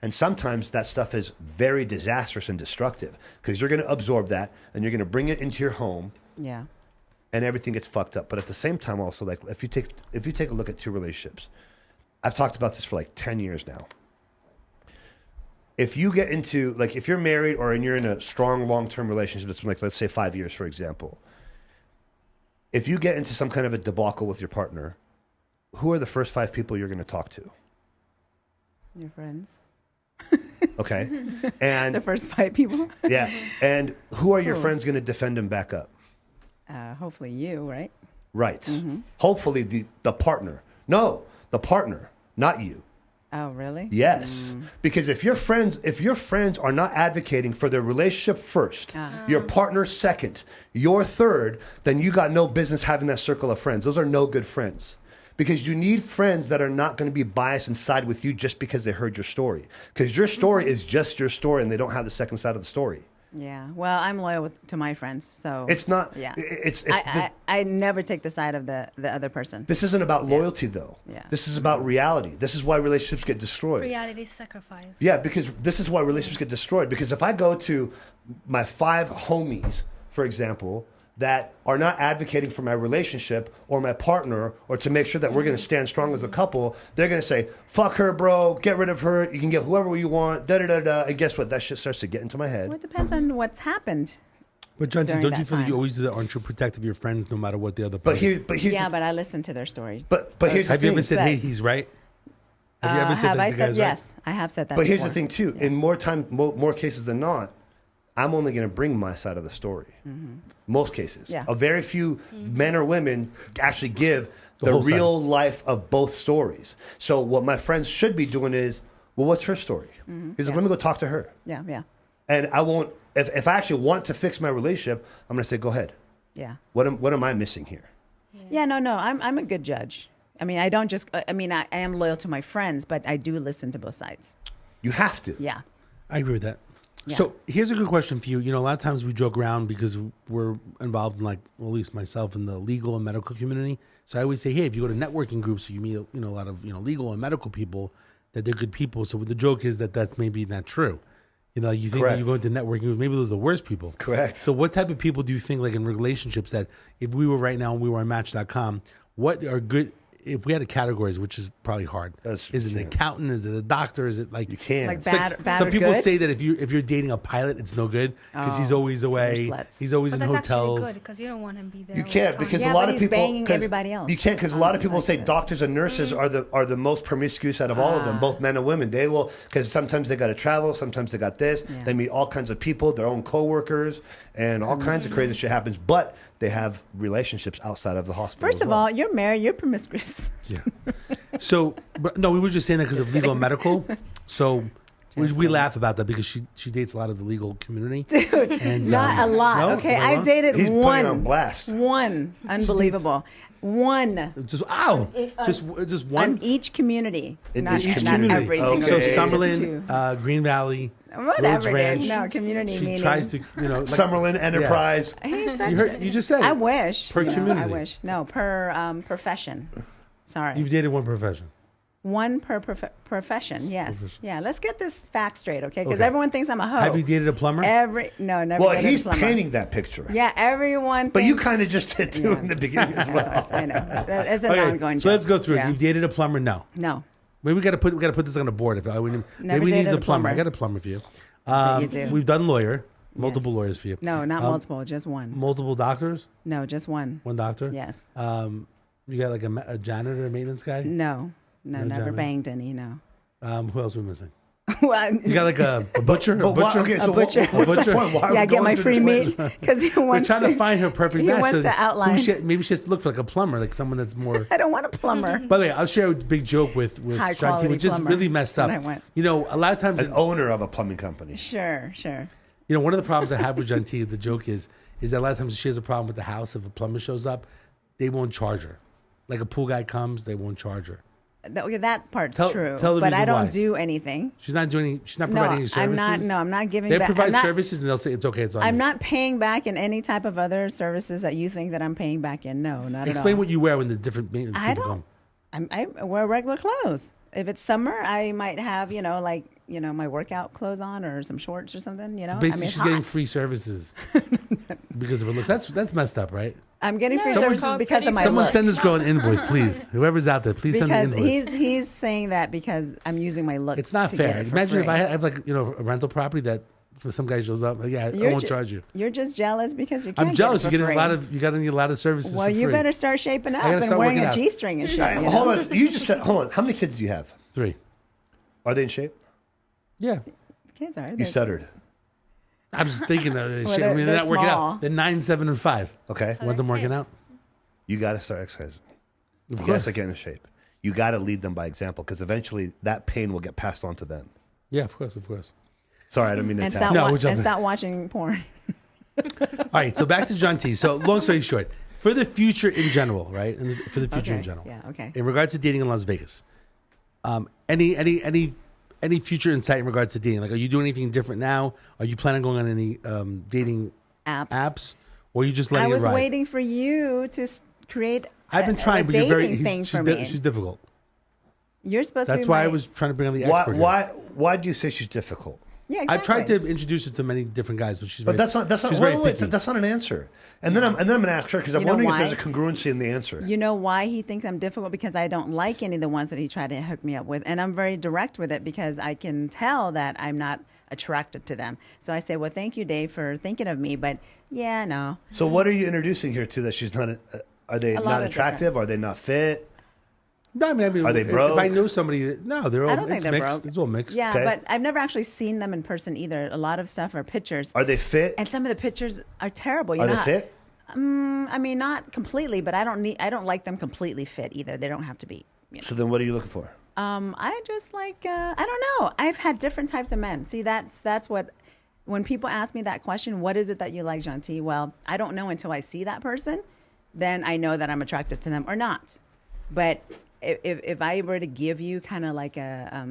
And sometimes that stuff is very disastrous and destructive because you're going to absorb that and you're going to bring it into your home, Yeah. and everything gets fucked up. But at the same time, also, like if you take a look at two relationships, I've talked about this for like 10 years now. If you get into, like, if you're married or you're in a strong long-term relationship that's like, let's say 5 years, for example, if you get into some kind of a debacle with your partner, who are the first 5 people you're going to talk to? Your friends. Okay. The And first 5 people. yeah. And who are your friends going to defend and back up? Hopefully you, right? Right. Hopefully the partner. No, the partner, not you. Oh, really? Yes, because if your friends are not advocating for their relationship first, your partner second, your third, then you got no business having that circle of friends. Those are no good friends. Because you need friends that are not going to be biased and side with you just because they heard your story. Because your story is just your story, and they don't have the second side of the story. Yeah. Well, I'm loyal to my friends, so It's not. Yeah. I I never take the side of the other person. this isn't about loyalty, though. Yeah. This is about reality. This is why relationships get destroyed. Reality sacrifice. Yeah, because this is why relationships get destroyed. Because if I go to my 5 homies, for example, that are not advocating for my relationship or my partner or to make sure that we're going to stand strong as a couple, they're going to say, fuck her, bro, get rid of her, you can get whoever you want, da-da-da-da. And guess what? That shit starts to get into my head. Well, it depends on what's happened. But John T, during don't you that feel that you time. always do that? Aren't you protective of your friends no matter what the other? But person- here's Yeah, the, but I listen to their story. but here's the have you thing. ever said, Say. "Hey, he's right"? Have you ever said have that I the said guy's yes? I have said that. But here's the before. thing too. In more cases than not, I'm only going to bring my side of the story. Most cases. Yeah. A very few men or women actually give the whole side. real life of both stories. So what my friends should be doing is, well, what's her story? He's like, let me go talk to her. Yeah, yeah, And I won't. If I actually want to fix my relationship, I'm going to say, go ahead. yeah. What am I missing here? Yeah, no. I'm a good judge. I mean, I don't just. I mean, I am loyal to my friends, but I do listen to both sides. You have to. Yeah. I agree with that. Yeah. So here's a good question for you. You know, a lot of times we joke around because we're involved in, like, well, at least myself, in the legal and medical community. So I always say, hey, if you go to networking groups, you meet, you know, a lot of, you know, legal and medical people, that they're good people. So the joke is that that's maybe not true. You know, you think that Correct. you go into networking groups, maybe those are the worst people. Correct. So what type of people do you think, like in relationships, that if we were right now and we were on Match.com, what are good, if we had a categories, which is probably hard, That's- is it an yeah. accountant? Is it a doctor? Is it like You can't. Like it's like bad some or people good? say that if you're dating a pilot, it's no good because he's Oh, always away. sluts. He's always But in that's actually hotels. good because you don't want him to be there. You all the can't time. because Yeah, a lot but of he's people banging 'cause everybody else. You can't because a lot of people Like say that. doctors and nurses are the most promiscuous out of all of them, both men and women. They will because sometimes they got to travel, sometimes they got this. Yeah. They meet all kinds of people, their own coworkers, and all kinds of crazy shit happens. But they have relationships outside of the hospital. First as of well. all, you're married. You're promiscuous. Yeah. So, but no, we were just saying that because of legal and medical. So we laugh about that because she dates a lot of the legal community. Dude, And, not a lot. no? Okay, Am I I've wrong? dated He's putting one. on blast. One. Unbelievable. One. Just just On one. each community. In not, each not community. every single Okay. So day, just two. Summerlin, Green Valley, Whatever Rhodes it is. Ranch. No, community She meaning. tries to, you know, like, Summerlin Enterprise. He's such You heard- a- you just said I it. wish. Per you know, community. I wish. No, per profession. Sorry. You've dated one profession. One per profession. Yes. Yeah. Let's get this fact straight, okay? Because Okay. everyone thinks I'm a hoe. Have you dated a plumber? No, never. Well, dated a he's plumber. painting that picture. Yeah, everyone. But you thinks- kind of just did too Yeah. in the beginning as well. I know. It's an ongoing. so let's joke. go through it. Yeah. You've dated a plumber? No. No. Maybe we got to put this on a board. Maybe we need dated a a plumber. I plumber. got a plumber for you. you do. We've done lawyer, multiple Yes. lawyers for you. No, not multiple. Just one. Multiple doctors, No, just one. one doctor. Yes. You got like a janitor, a maintenance guy. No, No never janitor? banged any. No. Who else are we missing? Well, You got like a butcher. But a butcher. okay, so A butcher. what's butcher. the point? Why are yeah, we get going my through free this meat list? because he We're wants trying to find her perfect he match. wants so to outline. maybe she has to look for like a plumber, like someone that's more. I don't want a plumber. By the way, I'll share a big joke with High Shanti, quality which is plumber. really messed That's up. what I want. You know, a lot of times, An owner of a plumbing company. Sure, sure. you know, one of the problems I have with Shanti, the joke is that a lot of times she has a problem with the house. If a plumber shows up, they won't charge her. Like a pool guy comes, they won't charge her. Okay, that part's Tell true. the But I reason don't why. do anything. She's not providing any services. I'm not. No, I'm not giving They back. provide I'm not, services and they'll say it's okay. It's on I'm you. not paying back in any type of other services that you think that I'm paying back in. No, not at all. Explain what you wear when the different maintenance I people don't. come. I wear regular clothes. If it's summer, I might have my workout clothes on or some shorts or something. Basically, it's she's getting hot. free services because of her looks. That's messed up, right? I'm getting free it's services called because of my Someone looks. send this girl an invoice, please. Whoever's out there, please send an Because invoice. he's saying that because I'm using my looks. It's not to get fair. it for Imagine if free. I have a rental property that some guy shows up. Like, I won't charge you. You're just jealous because you can't. I'm jealous. Get You're it for getting free. you got to need a lot of services. Well, for you free. better start shaping up gotta and start wearing working a out. G-string and shit. All right, you know? hold on. You just said, hold on. How many kids do you have? 3. Are they in shape? Yeah. Kids are. You stuttered. I'm just thinking of this Well, shit. I mean, they're they're not working small. out. They're 9, 7, and 5. Okay. Want them working out? You got to start exercising. Of You got to course. start getting in shape. You got to lead them by example because eventually that pain will get passed on to them. Yeah, of course, of course. Sorry, I don't mean to And attack. No, we're jumping. stop watching porn. All right, so back to John T. So, long story short, for the future in general, right? For the future in Okay, general. yeah, okay. In regards to dating in Las Vegas, any future insight in regards to dating? Like, are you doing anything different now? Are you planning on going on any dating Apps. or are you just I letting was it ride? waiting for you to create. I've been trying, a but you're very. dating thing she's, for me. she's difficult. You're supposed to That's be why I my- was trying to bring on the Why, expert. here. why do you say she's difficult? Yeah, exactly. I've tried to introduce her to many different guys, but she's But very, that's not she's very wait, picky. that's not an answer. And then I'm going to ask her because I'm You know wondering if why? there's a congruency in the answer. You know why he thinks I'm difficult? Because I don't like any of the ones that he tried to hook me up with. And I'm very direct with it because I can tell that I'm not attracted to them. So I say, well, thank you, Dave, for thinking of me. But yeah, no. So what are you introducing here to that she's not? Are they A lot not of attractive? Are they not fit? No, I mean, Are they broke? If I know somebody, no, they're all. I don't think it's they're mixed. broke. It's all mixed. Yeah, Okay. but I've never actually seen them in person either. A lot of stuff are pictures. Are they fit? And some of the pictures are terrible. You Are know they how- fit? I mean, not completely, but I don't like them completely fit either. They don't have to be. You know. So then, what are you looking for? I just like I don't know. I've had different types of men. See, that's what when people ask me that question, what is it that you like, John T? Well, I don't know until I see that person. Then I know that I'm attracted to them or not. But if I were to give you kind of like a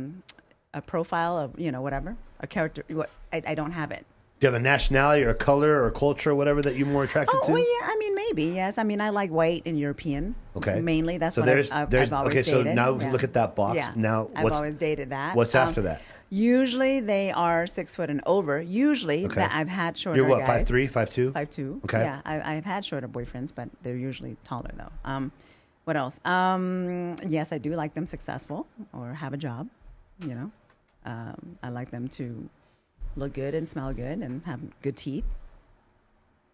profile of whatever a character, I don't have it. Do you have a nationality or a color or a culture or whatever that you're more attracted to? Oh, well, yeah. I mean, maybe, yes. I mean, I like white and European. Okay. Mainly, that's So what there's- I've there's- always okay, so dated. now Yeah. look at that box. Yeah. Now, I've what's- always dated that. What's after that? Usually, they are 6 foot and over. Usually, Okay. that I've had shorter You're what, guys. 5'3", 5'2"? 5'2". Okay. Yeah, I've had shorter boyfriends, but they're usually taller, though. What else? Yes, I do like them successful or have a job, I like them to look good and smell good and have good teeth,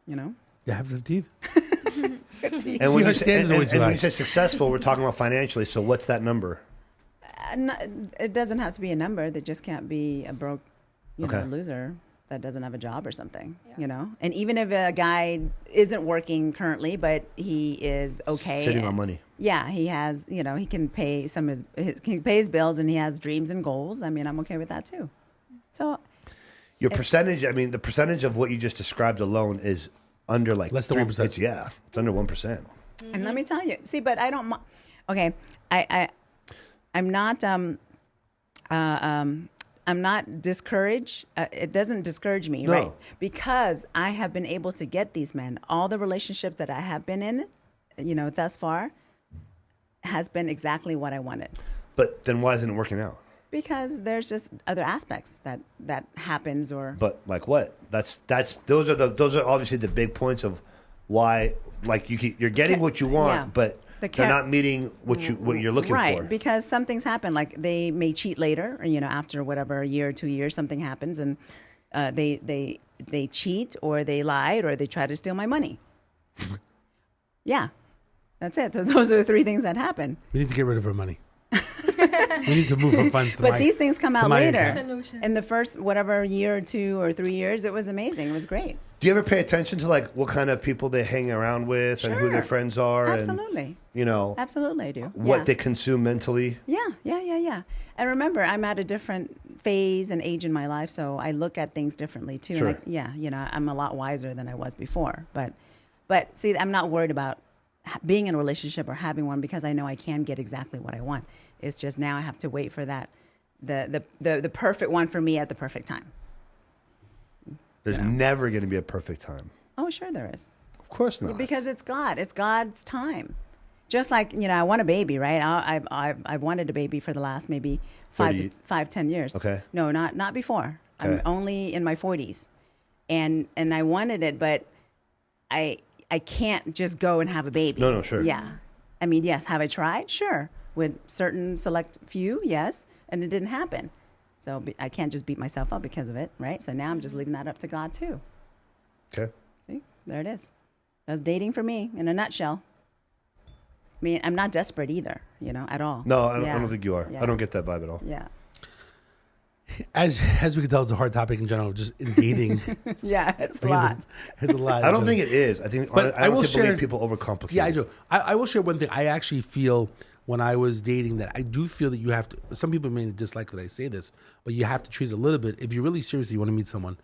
You have the teeth. Good teeth. And See, when, her you say, standards and, are way and too when high. you say successful, we're talking about financially. So what's that number? It doesn't have to be a number. They just can't be a broke, Okay. loser that doesn't have a job or something, And even if a guy isn't working currently, but he is okay. Sitting on money. Yeah, he has, he can pay can pay his bills and he has dreams and goals. I mean, I'm okay with that too. So Your percentage, I mean, the percentage of what you just described alone is under like Less than 1%. It's under 1%. And let me tell you, see, but I don't. Okay, I'm not. I'm not discouraged. It doesn't discourage me, No. right? Because I have been able to get these men. All the relationships that I have been in, thus far, has been exactly what I wanted. But then why isn't it working out? Because there's just other aspects that happens or. But like what? Those are obviously the big points of why like you're getting what you want, Yeah. but The they're char- not meeting what you're looking right, for. because some things happen. Like they may cheat later, or after whatever a year or 2 years, something happens, and they cheat or they lied or they try to steal my money. Yeah, that's it. Those are the 3 things that happen. We need to get rid of her money. We need to move her funds to But my. these things come to out my later. account. Solution. In the first whatever year or 2 or 3 years, it was amazing. It was great. Do you ever pay attention to like what kind of people they hang around with and who their Sure. friends are Absolutely, and absolutely, I do. what Yeah. they consume mentally? Yeah. And remember, I'm at a different phase and age in my life, so I look at things differently too. Sure. And I'm a lot wiser than I was before. But see, I'm not worried about being in a relationship or having one because I know I can get exactly what I want. It's just now I have to wait for that, the perfect one for me at the perfect time. There's never going to be a perfect time. Oh, sure there is. Of course not. Because it's God. It's God's time. Just like, I want a baby, right? I've wanted a baby for the last maybe 10 years. Okay. No, not before. Okay. I'm only in my 40s. And I wanted it, but I can't just go and have a baby. No, sure. Yeah. I mean, yes, have I tried? Sure. With certain select few, yes. And it didn't happen. So I can't just beat myself up because of it, right? So now I'm just leaving that up to God too. Okay. See, there it is. That's dating for me in a nutshell. I mean, I'm not desperate either, at all. No, I don't think you are. Yeah. I don't get that vibe at all. Yeah. As we can tell, it's a hard topic in general, just in dating. Yeah, it's a lot. It's a lot. I don't think it is. I think But I I will honestly share- believe people overcomplicate. Yeah, I do. I will share one thing. I actually feel when I was dating that I do feel that you have to, some people may dislike that I say this, but you have to treat it a little bit. If you really seriously want to meet someone,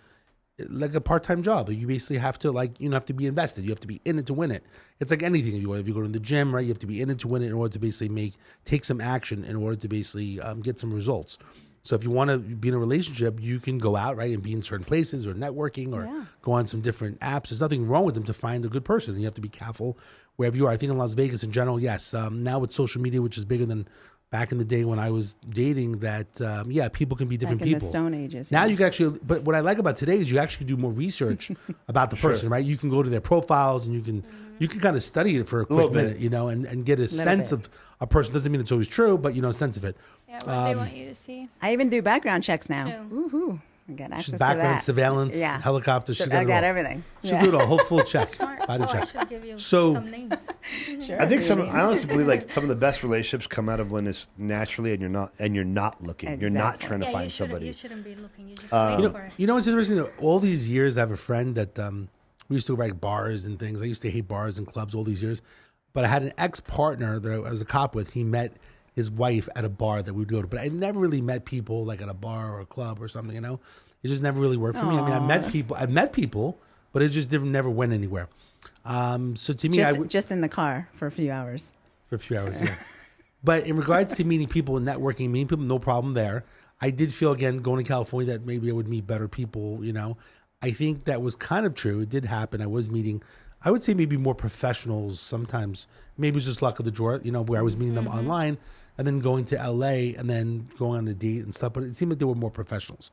like a part-time job, you basically have to have to be invested. You have to be in it to win it. It's like anything. If you go to the gym, right, you have to be in it to win it in order to basically take some action in order to basically get some results. So if you want to be in a relationship, you can go out, right, and be in certain places or networking or go on some different apps. There's nothing wrong with them to find a good person. And you have to be careful wherever you are. I think in Las Vegas in general, yes. Now with social media, which is bigger than back in the day when I was dating, that, people can be different Back in people. the Stone Ages. Now yeah. you can actually, but what I like about today is you actually do more research about the person, right? You can go to their profiles and you can kind of study it for a quick minute, and get a sense bit. of a person. Doesn't mean it's always true, but a sense of it. Yeah, what they want you to see. I even do background checks now. Yeah. Woohoo. I got access She's to background, that. surveillance, Yeah. helicopter. She's So got I it got all. everything. She'll do it all. Whole full check, body I check. should give you So- some names. Sure, I think baby. I honestly believe like some of the best relationships come out of when it's naturally and you're not looking. You're not Exactly. trying to Yeah, find somebody. you shouldn't be looking. You just You wait know, for it. you know what's interesting? Though? All these years, I have a friend that we used to go like bars and things. I used to hate bars and clubs all these years, but I had an ex-partner that I was a cop with. He met his wife at a bar that we'd go to, but I never really met people like at a bar or a club or something. It just never really worked for me. I mean, I've met people, but it just never went anywhere. So to me, Just in the car for a few hours. for a few hours, yeah. But in regards to meeting people and networking, meeting people, no problem there. I did feel, again, going to California, that maybe I would meet better people, I think that was kind of true. It did happen. I was meeting, I would say maybe more professionals sometimes. Maybe it was just luck of the draw, where I was meeting them online and then going to LA and then going on a date and stuff. But it seemed like they were more professionals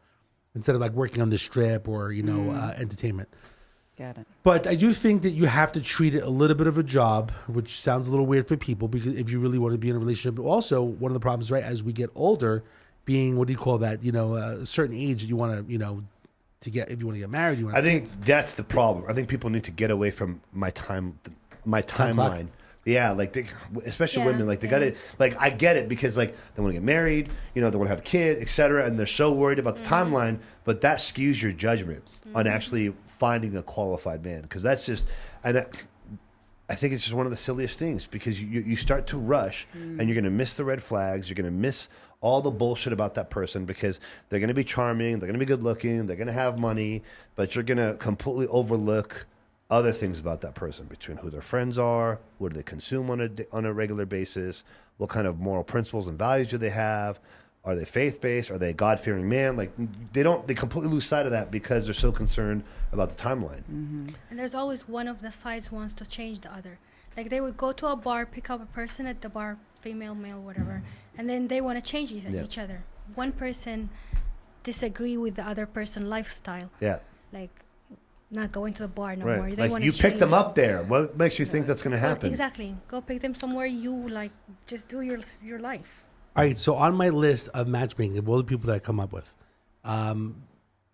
instead of like working on the strip or, entertainment. Got it. But I do think that you have to treat it a little bit of a job, which sounds a little weird for people because if you really want to be in a relationship. But also, one of the problems, right, as we get older, being, what do you call that? A certain age that you want to, to get, if you want to get married, you want I think that's the problem. I think people need to get away from my timeline. Yeah, like especially Yeah, women, like they got to, like I get it because like they want to get married, they want to have a kid, etc., and they're so worried about the timeline, but that skews your judgment on actually finding a qualified man because that's just, and I think it's just one of the silliest things because you start to rush and you're going to miss the red flags, you're going to miss all the bullshit about that person because they're going to be charming, they're going to be good looking, they're going to have money, but you're going to completely overlook other things about that person between who their friends are, what do they consume on a regular basis, what kind of moral principles and values do they have, are they faith-based, are they a God-fearing man? Like they completely lose sight of that because they're so concerned about the timeline. And there's always one of the sides wants to change the other. Like they would go to a bar, pick up a person at the bar, female, male, whatever, and then they want to change each other. One person disagree with the other person lifestyle. Yeah. Like not going to the bar no Right. more. They Like want you to picked them up there. What makes you think that's going to happen? Exactly. Go pick them somewhere you like. Just do your life. All right, so on my list of matchmaking, of all the people that I come up with,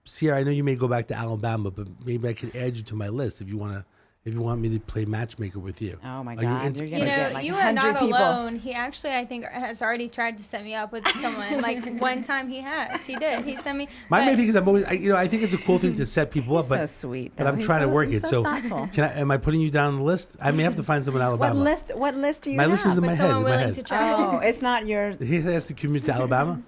Sierra, I know you may go back to Alabama, but maybe I could add you to my list if you want me to play matchmaker with you. Oh my Are you God, into- you're gonna get like you 100 are not people. alone. He actually, I think, has already tried to set me up with someone. Like one time he did. He sent me. My but- main thing is I'm always, I think it's a cool thing to set people up, He's but so sweet. but though. I'm He's trying to work he's it. So thoughtful. am I putting you down on the list? I may have to find someone in What Alabama. list do you My have? list is in my But head. someone In my willing head. to try. Oh, it's not your. He has to commute to Alabama.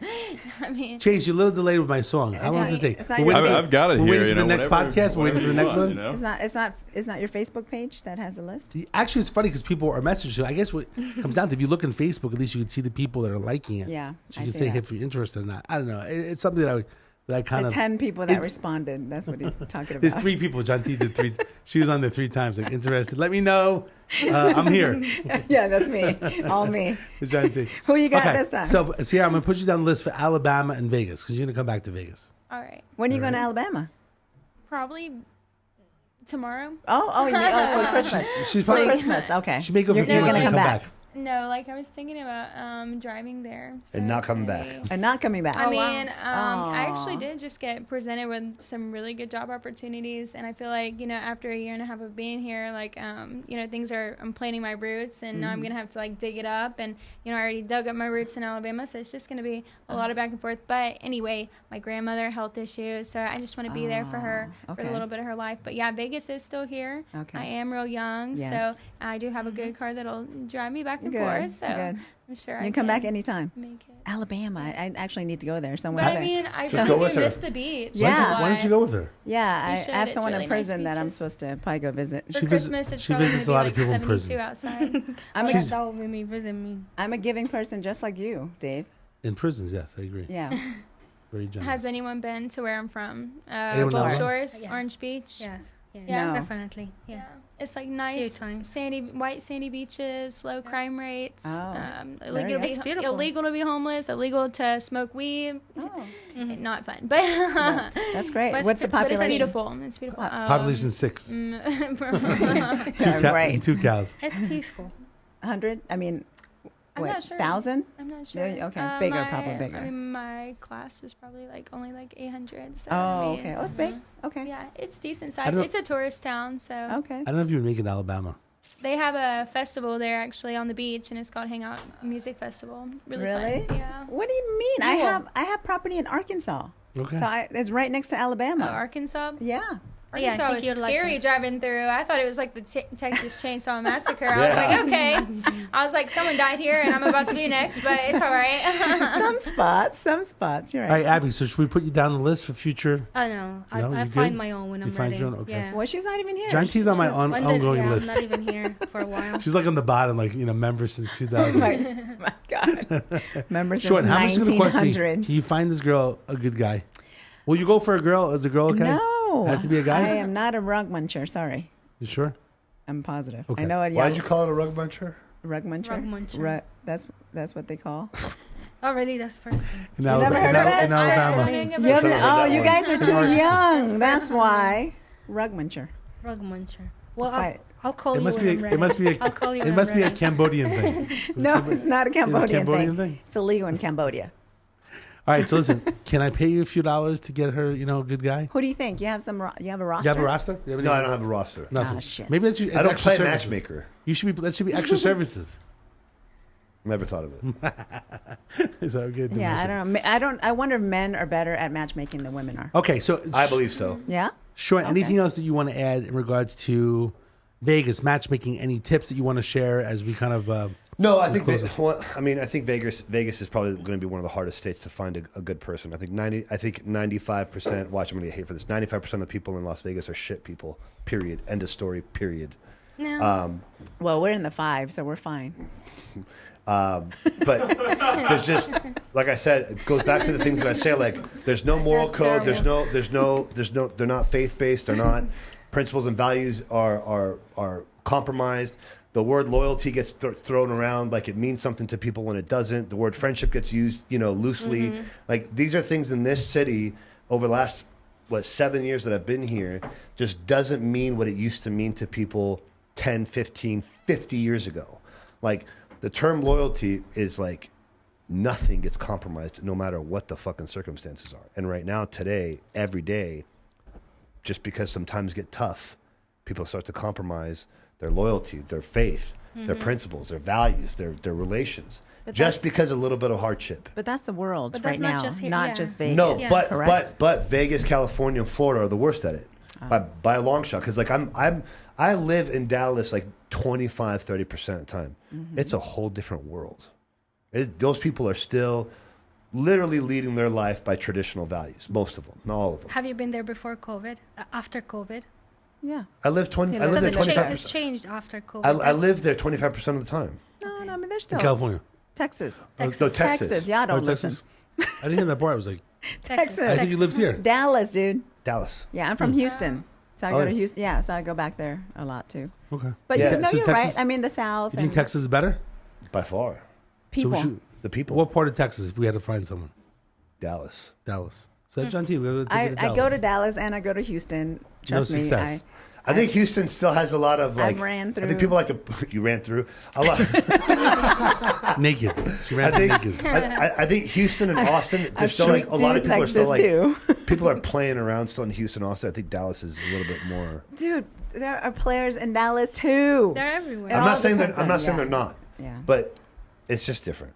I mean, Chase, you're a little delayed with my song. How long does it take? it's not We're your waiting- face. I've got it We're here. waiting for the next whatever- podcast. We're waiting for the whatever next you one. want, It's not your Facebook page that has a list? Actually, it's funny because people are messaging. So I guess what comes down to, if you look on Facebook, at least you can see the people that are liking it. Yeah, So I you can see say that. if you're interested or not. I don't know. It's something that I kind The of. 10 people that responded. That's what he's talking about. There's 3 people. John T did 3. She was on there 3 times. Like, interested. Let me know. I'm here. Yeah, that's me. All me. John T. Who you got this time? So, Sierra, I'm going to put you down the list for Alabama and Vegas because you're going to come back to Vegas. All right. When are you going to Alabama? Probably tomorrow. For Christmas. She's For probably. Christmas, okay. She may go for You're 3 months gonna and come back. No, like I was thinking about driving there. So And not it's coming gonna back. be- And not coming back. I Oh, mean, wow. I actually Aw. did just get presented with some really good job opportunities, and I feel like, you know, after a year and a half of being here, like, you know, I'm planting my roots, and now I'm gonna have to like dig it up, and you know, I already dug up my roots in Alabama, so it's just gonna be a lot of back and forth. But anyway, my grandmother health issues, so I just want to be there for her for okay. a little bit of her life. But yeah, Vegas is still here. Okay. I am real young, Yes. so I do have a good car that'll drive me back and Good, forth. So good. I'm sure You I can come back anytime. make it. Alabama. I actually need to go there. Someone But I said. mean, I Just go really with do her. miss the beach. Yeah. Why don't you go with her? Yeah, You should. I have It's someone really in nice prison that I'm beaches. supposed to probably go visit. For She Christmas, it's she probably visits gonna a lot be of like people in 72 prison. outside. I'm Yeah, a, that would be me. Visit me. I'm a giving person just like you, Dave. In prisons, yes, I agree. Yeah. Very generous. Has anyone been to where I'm from? Anyone Gulf know? Shores, Yeah. Orange Beach. Yes. Yeah. Yeah. Definitely. Yes. Yeah. It's like nice, times. white sandy beaches, low crime rates. Oh, Illegal, nice. It's beautiful. illegal to be homeless, illegal to smoke weed. Oh, Not fun, but that's great. But What's the but it's population? beautiful. It's beautiful. Population 6. 2 Yeah, right. 2 cows. It's peaceful. 100? I mean, I'm what, not sure. 1,000? I'm not sure. Yeah, okay. Bigger, probably bigger. I mean, my class is probably like only like 800. So Oh, I mean, okay. Oh, it's big. Okay. Yeah, it's decent I size. don't- It's a tourist town, so Okay. I don't know if you would make it to Alabama. they have a festival there actually on the beach, and it's called Hangout Music Festival. Really? Really? Fun. Yeah. What do you mean? I have property in Arkansas. Okay. So it's right next to Alabama. Arkansas. Yeah. Yeah, I Arkansas think was you'd like scary it. driving through. I thought it was like the Texas Chainsaw Massacre. I was like, okay. I was like, someone died here, and I'm about to be next, but it's all right. Some spots. You're All right. right, Abby, so should we put you down the list for future? Oh no, I, No, I you find good? my own when You I'm find ready. your own? Okay. Yeah. Well, she's not even here. John T's on my London, ongoing yeah, list. I'm not even here for a while. She's like on the bottom, like, member since 2000. My God. Remember since Short, how much is it going to cost me? 1900. Can you find this girl a good guy? Will you go for a girl? Is a girl okay? No. Has to be a guy? I am not a rug muncher. Sorry. You sure? I'm positive. Okay. I know a young Why'd you call it a rug muncher? rug muncher. Rug muncher. That's what they call. Oh really? That's first thing. In never heard of it? in Alabama. You Something like that you one. guys are too Right. young. That's why. Rug muncher. Rug muncher. Well, Right. I'll call It you must when be. I'm ready. It must be. I'll call you It when must I'm be a ready. Cambodian thing. No, it's not a Cambodian, Cambodian thing. thing? It's illegal in Cambodia. All right. So listen, can I pay you a few dollars to get her? A good guy. Who do you think? You have you have a roster? You have a roster? You have No, any- I don't have a roster. Nothing. Ah, shit. Maybe that's I don't extra play services. matchmaker. You should be. That should be extra services. Never thought of it. Is that okay? Yeah, I don't know. I wonder if men are better at matchmaking than women are. Okay, so I believe so. Yeah. Sure. Okay. Anything else that you want to add in regards to Vegas matchmaking? Any tips that you want to share as we kind of? No, I think. close it. I think Vegas is probably going to be one of the hardest states to find a good person. I think 95%. Watch, I'm going to get hate for this. 95% of the people in Las Vegas are shit people. Period. End of story. Period. No. Well, we're in the 5, so we're fine. But there's just, like I said, it goes back to the things that I say. Like, there's no moral Just code. terrible. There's no. They're not faith based. They're not. Principles and values are compromised. The word loyalty gets thrown around like it means something to people when it doesn't. The word friendship gets used, loosely. Mm-hmm. Like, these are things in this city over the last 7 years that I've been here just doesn't mean what it used to mean to people 10, 15, 50 years ago. Like, the term loyalty is like nothing gets compromised no matter what the fucking circumstances are. And right now, today, every day, just because some times get tough, people start to compromise their loyalty, their faith, their principles, their values, their relations, But just that's- because a little bit of hardship. But that's the world But right that's not now, just here, not yeah. just Vegas. No, Yes. Correct. but Vegas, California, and Florida are the worst at it by a long shot. Because I live in Dallas like 25-30% of the time. It's a whole different world. Those people are still literally leading their life by traditional values. Most of them, not all of them. Have you been there before COVID? After COVID? Yeah. I live there Because it's 25%. changed after COVID. I live there 25% of the time. No, I mean, there's still In California. Texas. No, Texas. Yeah, don't listen. Texas. I didn't hear that part. I was like, Texas. I think you lived here. Dallas, dude. Dallas. Yeah, I'm from Houston. So I Oh, go to yeah. Houston. Yeah, so I go back there a lot too. Okay. But Yeah. no, So you're Texas- right. I mean, the South You think and Texas is better? By far. people. So we should, The people. what part of Texas if we had to find someone? Dallas. Dallas. So that's John T. We gotta take you to I go Dallas. to Dallas and I go to Houston. Trust me. success. I think Houston still has a lot of like. ran I through. think people like to. You ran through a lot. Naked. She I ran think. naked. I think Houston and Austin. I've There's still like a lot of shrieked people are to still like. Texas, too. People are playing around still in Houston, Austin. I think Dallas is a little bit more. Dude, there are players in Dallas too. They're everywhere. It I'm all not saying that. depends I'm on- not saying yeah. they're not. Yeah. But it's just different.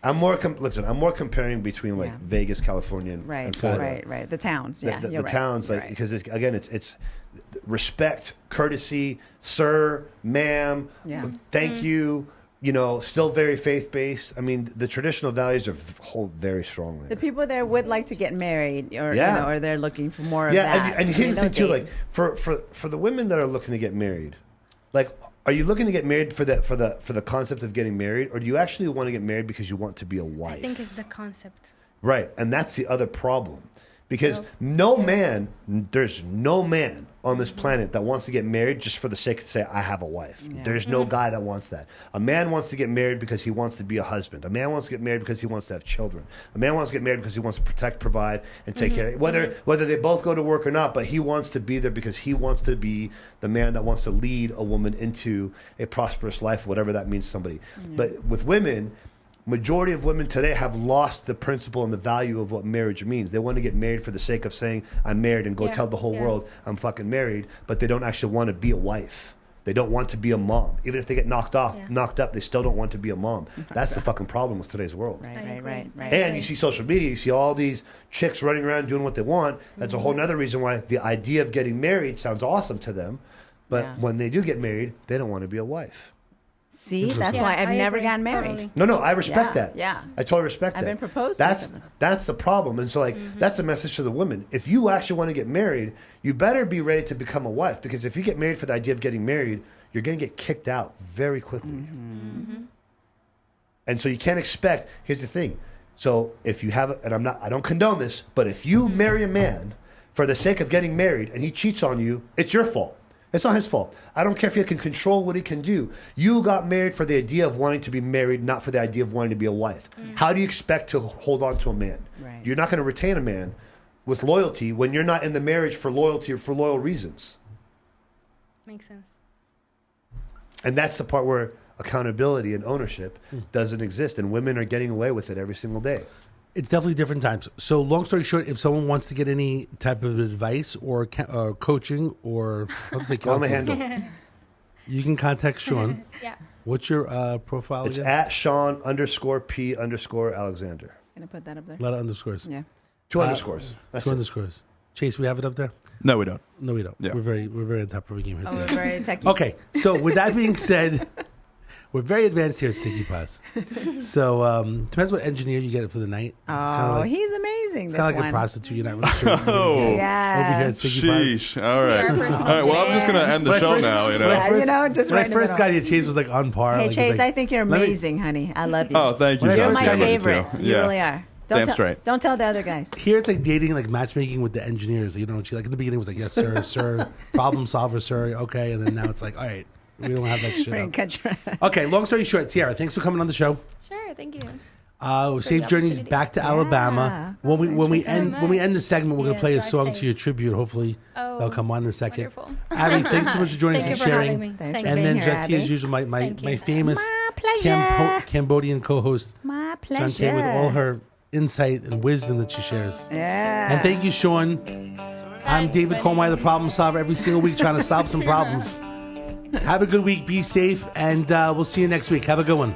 I'm more. Listen, I'm more comparing between like Yeah. Vegas, California, and Right, Florida. right. The towns. The, Yeah, the, you're the right. towns, You're like right. because again, it's respect, courtesy, sir, ma'am, Yeah. thank you. You know, still very faith based. I mean, the traditional values are hold very strongly. The people there would like to get married, or Yeah. you know, or they're looking for more of yeah, that. and I here's mean, the thing they'll too. date. Like for the women that are looking to get married, like, are you looking to get married for the concept of getting married, or do you actually want to get married because you want to be a wife? I think it's the concept. Right, and that's the other problem. Because there's no man on this planet that wants to get married just for the sake of say, I have a wife. Yeah. There's no guy that wants that. A man wants to get married because he wants to be a husband. A man wants to get married because he wants to have children. A man wants to get married because he wants to protect, provide, and take care. Whether they both go to work or not, but he wants to be there because he wants to be the man that wants to lead a woman into a prosperous life, whatever that means to somebody. But with women, majority of women today have lost the principle and the value of what marriage means. They want to get married for the sake of saying, I'm married, and go Yeah, tell the whole yeah. world I'm fucking married, but they don't actually want to be a wife. They don't want to be a mom. Even if they get knocked up, they still don't want to be a mom. That's the fucking problem with today's world. Right. And you see social media, you see all these chicks running around doing what they want. That's a whole nother reason why the idea of getting married sounds awesome to them. But Yeah. when they do get married, they don't want to be a wife. See, that's Yeah, why I've I never agree, gotten married. totally. No, I respect Yeah, that. yeah. I totally respect I've that. been proposed to That's something. that's the problem. And so, like, that's a message to the women. If you actually want to get married, you better be ready to become a wife. Because if you get married for the idea of getting married, you're going to get kicked out very quickly. And so you can't expect. Here's the thing. So if you have, and I don't condone this, but if you marry a man for the sake of getting married and he cheats on you, it's your fault. It's not his fault. I don't care if he can control what he can do. You got married for the idea of wanting to be married, not for the idea of wanting to be a wife. How do you expect to hold on to a man? Right. You're not going to retain a man with loyalty when you're not in the marriage for loyalty or for loyal reasons. Makes sense. And that's the part where accountability and ownership doesn't exist, and women are getting away with it every single day. It's definitely different times. So, long story short, if someone wants to get any type of advice or coaching or what's it Go on the counseling, handle. you can contact Sean. Yeah. What's your profile It's again? at Sean_P_Alexander. Gonna put that up there. A lot of underscores. Yeah. Two underscores. That's Two it. underscores. Chase, we have it up there? No, we don't. No, we don't. Yeah. We're very on top of the game here Oh, we're today. very techy. Okay, so with that being said, we're very advanced here at Sticky Paws. So depends what engineer you get for the night. It's Oh, like, he's amazing. it's This kind of like one. a prostitute. You're not really sure. what you're Oh. gonna get Yeah. over here at Sticky Paws. Sheesh. All right. our All personal right. Well, I'm just going to end the When I show first- now, you know. when I Yeah, first- you know, just when right I in the first middle. got here, Chase was like on par. Hey, like, he was Chase, like, I think you're let me- amazing, honey. I love you. Oh, thank you. When I You're first my got here, favorite. You Yeah. really are. Damn straight. Don't tell the other guys. Here it's like dating, like matchmaking with the engineers. You know, she like in the beginning was like, yes, sir, sir, problem solver, sir, okay, and then now it's like, all right, we don't have that We're shit gonna up. cut your Okay, long story short, Sierra, thanks for coming on the show. Sure. Thank you. Safe journeys opportunity. back to Yeah. Alabama. When we Thanks so when we end the much. segment, we're gonna Yeah, play a drive song safe. to your tribute. Hopefully, Oh, they'll come on in a second. wonderful. Abby, thanks so much for joining us Thank and you for having sharing. me. Thanks Thank for And you. being then here, Jati, Abby. as usual, my Thank you. famous My pleasure. Cambodian co-host, My Jante, pleasure. with all her insight and wisdom that she shares. Yeah. And thank you, Sean. I'm David Colmeyer, the problem solver, every single week trying to solve some problems. Have a good week. Be safe, and we'll see you next week. Have a good one.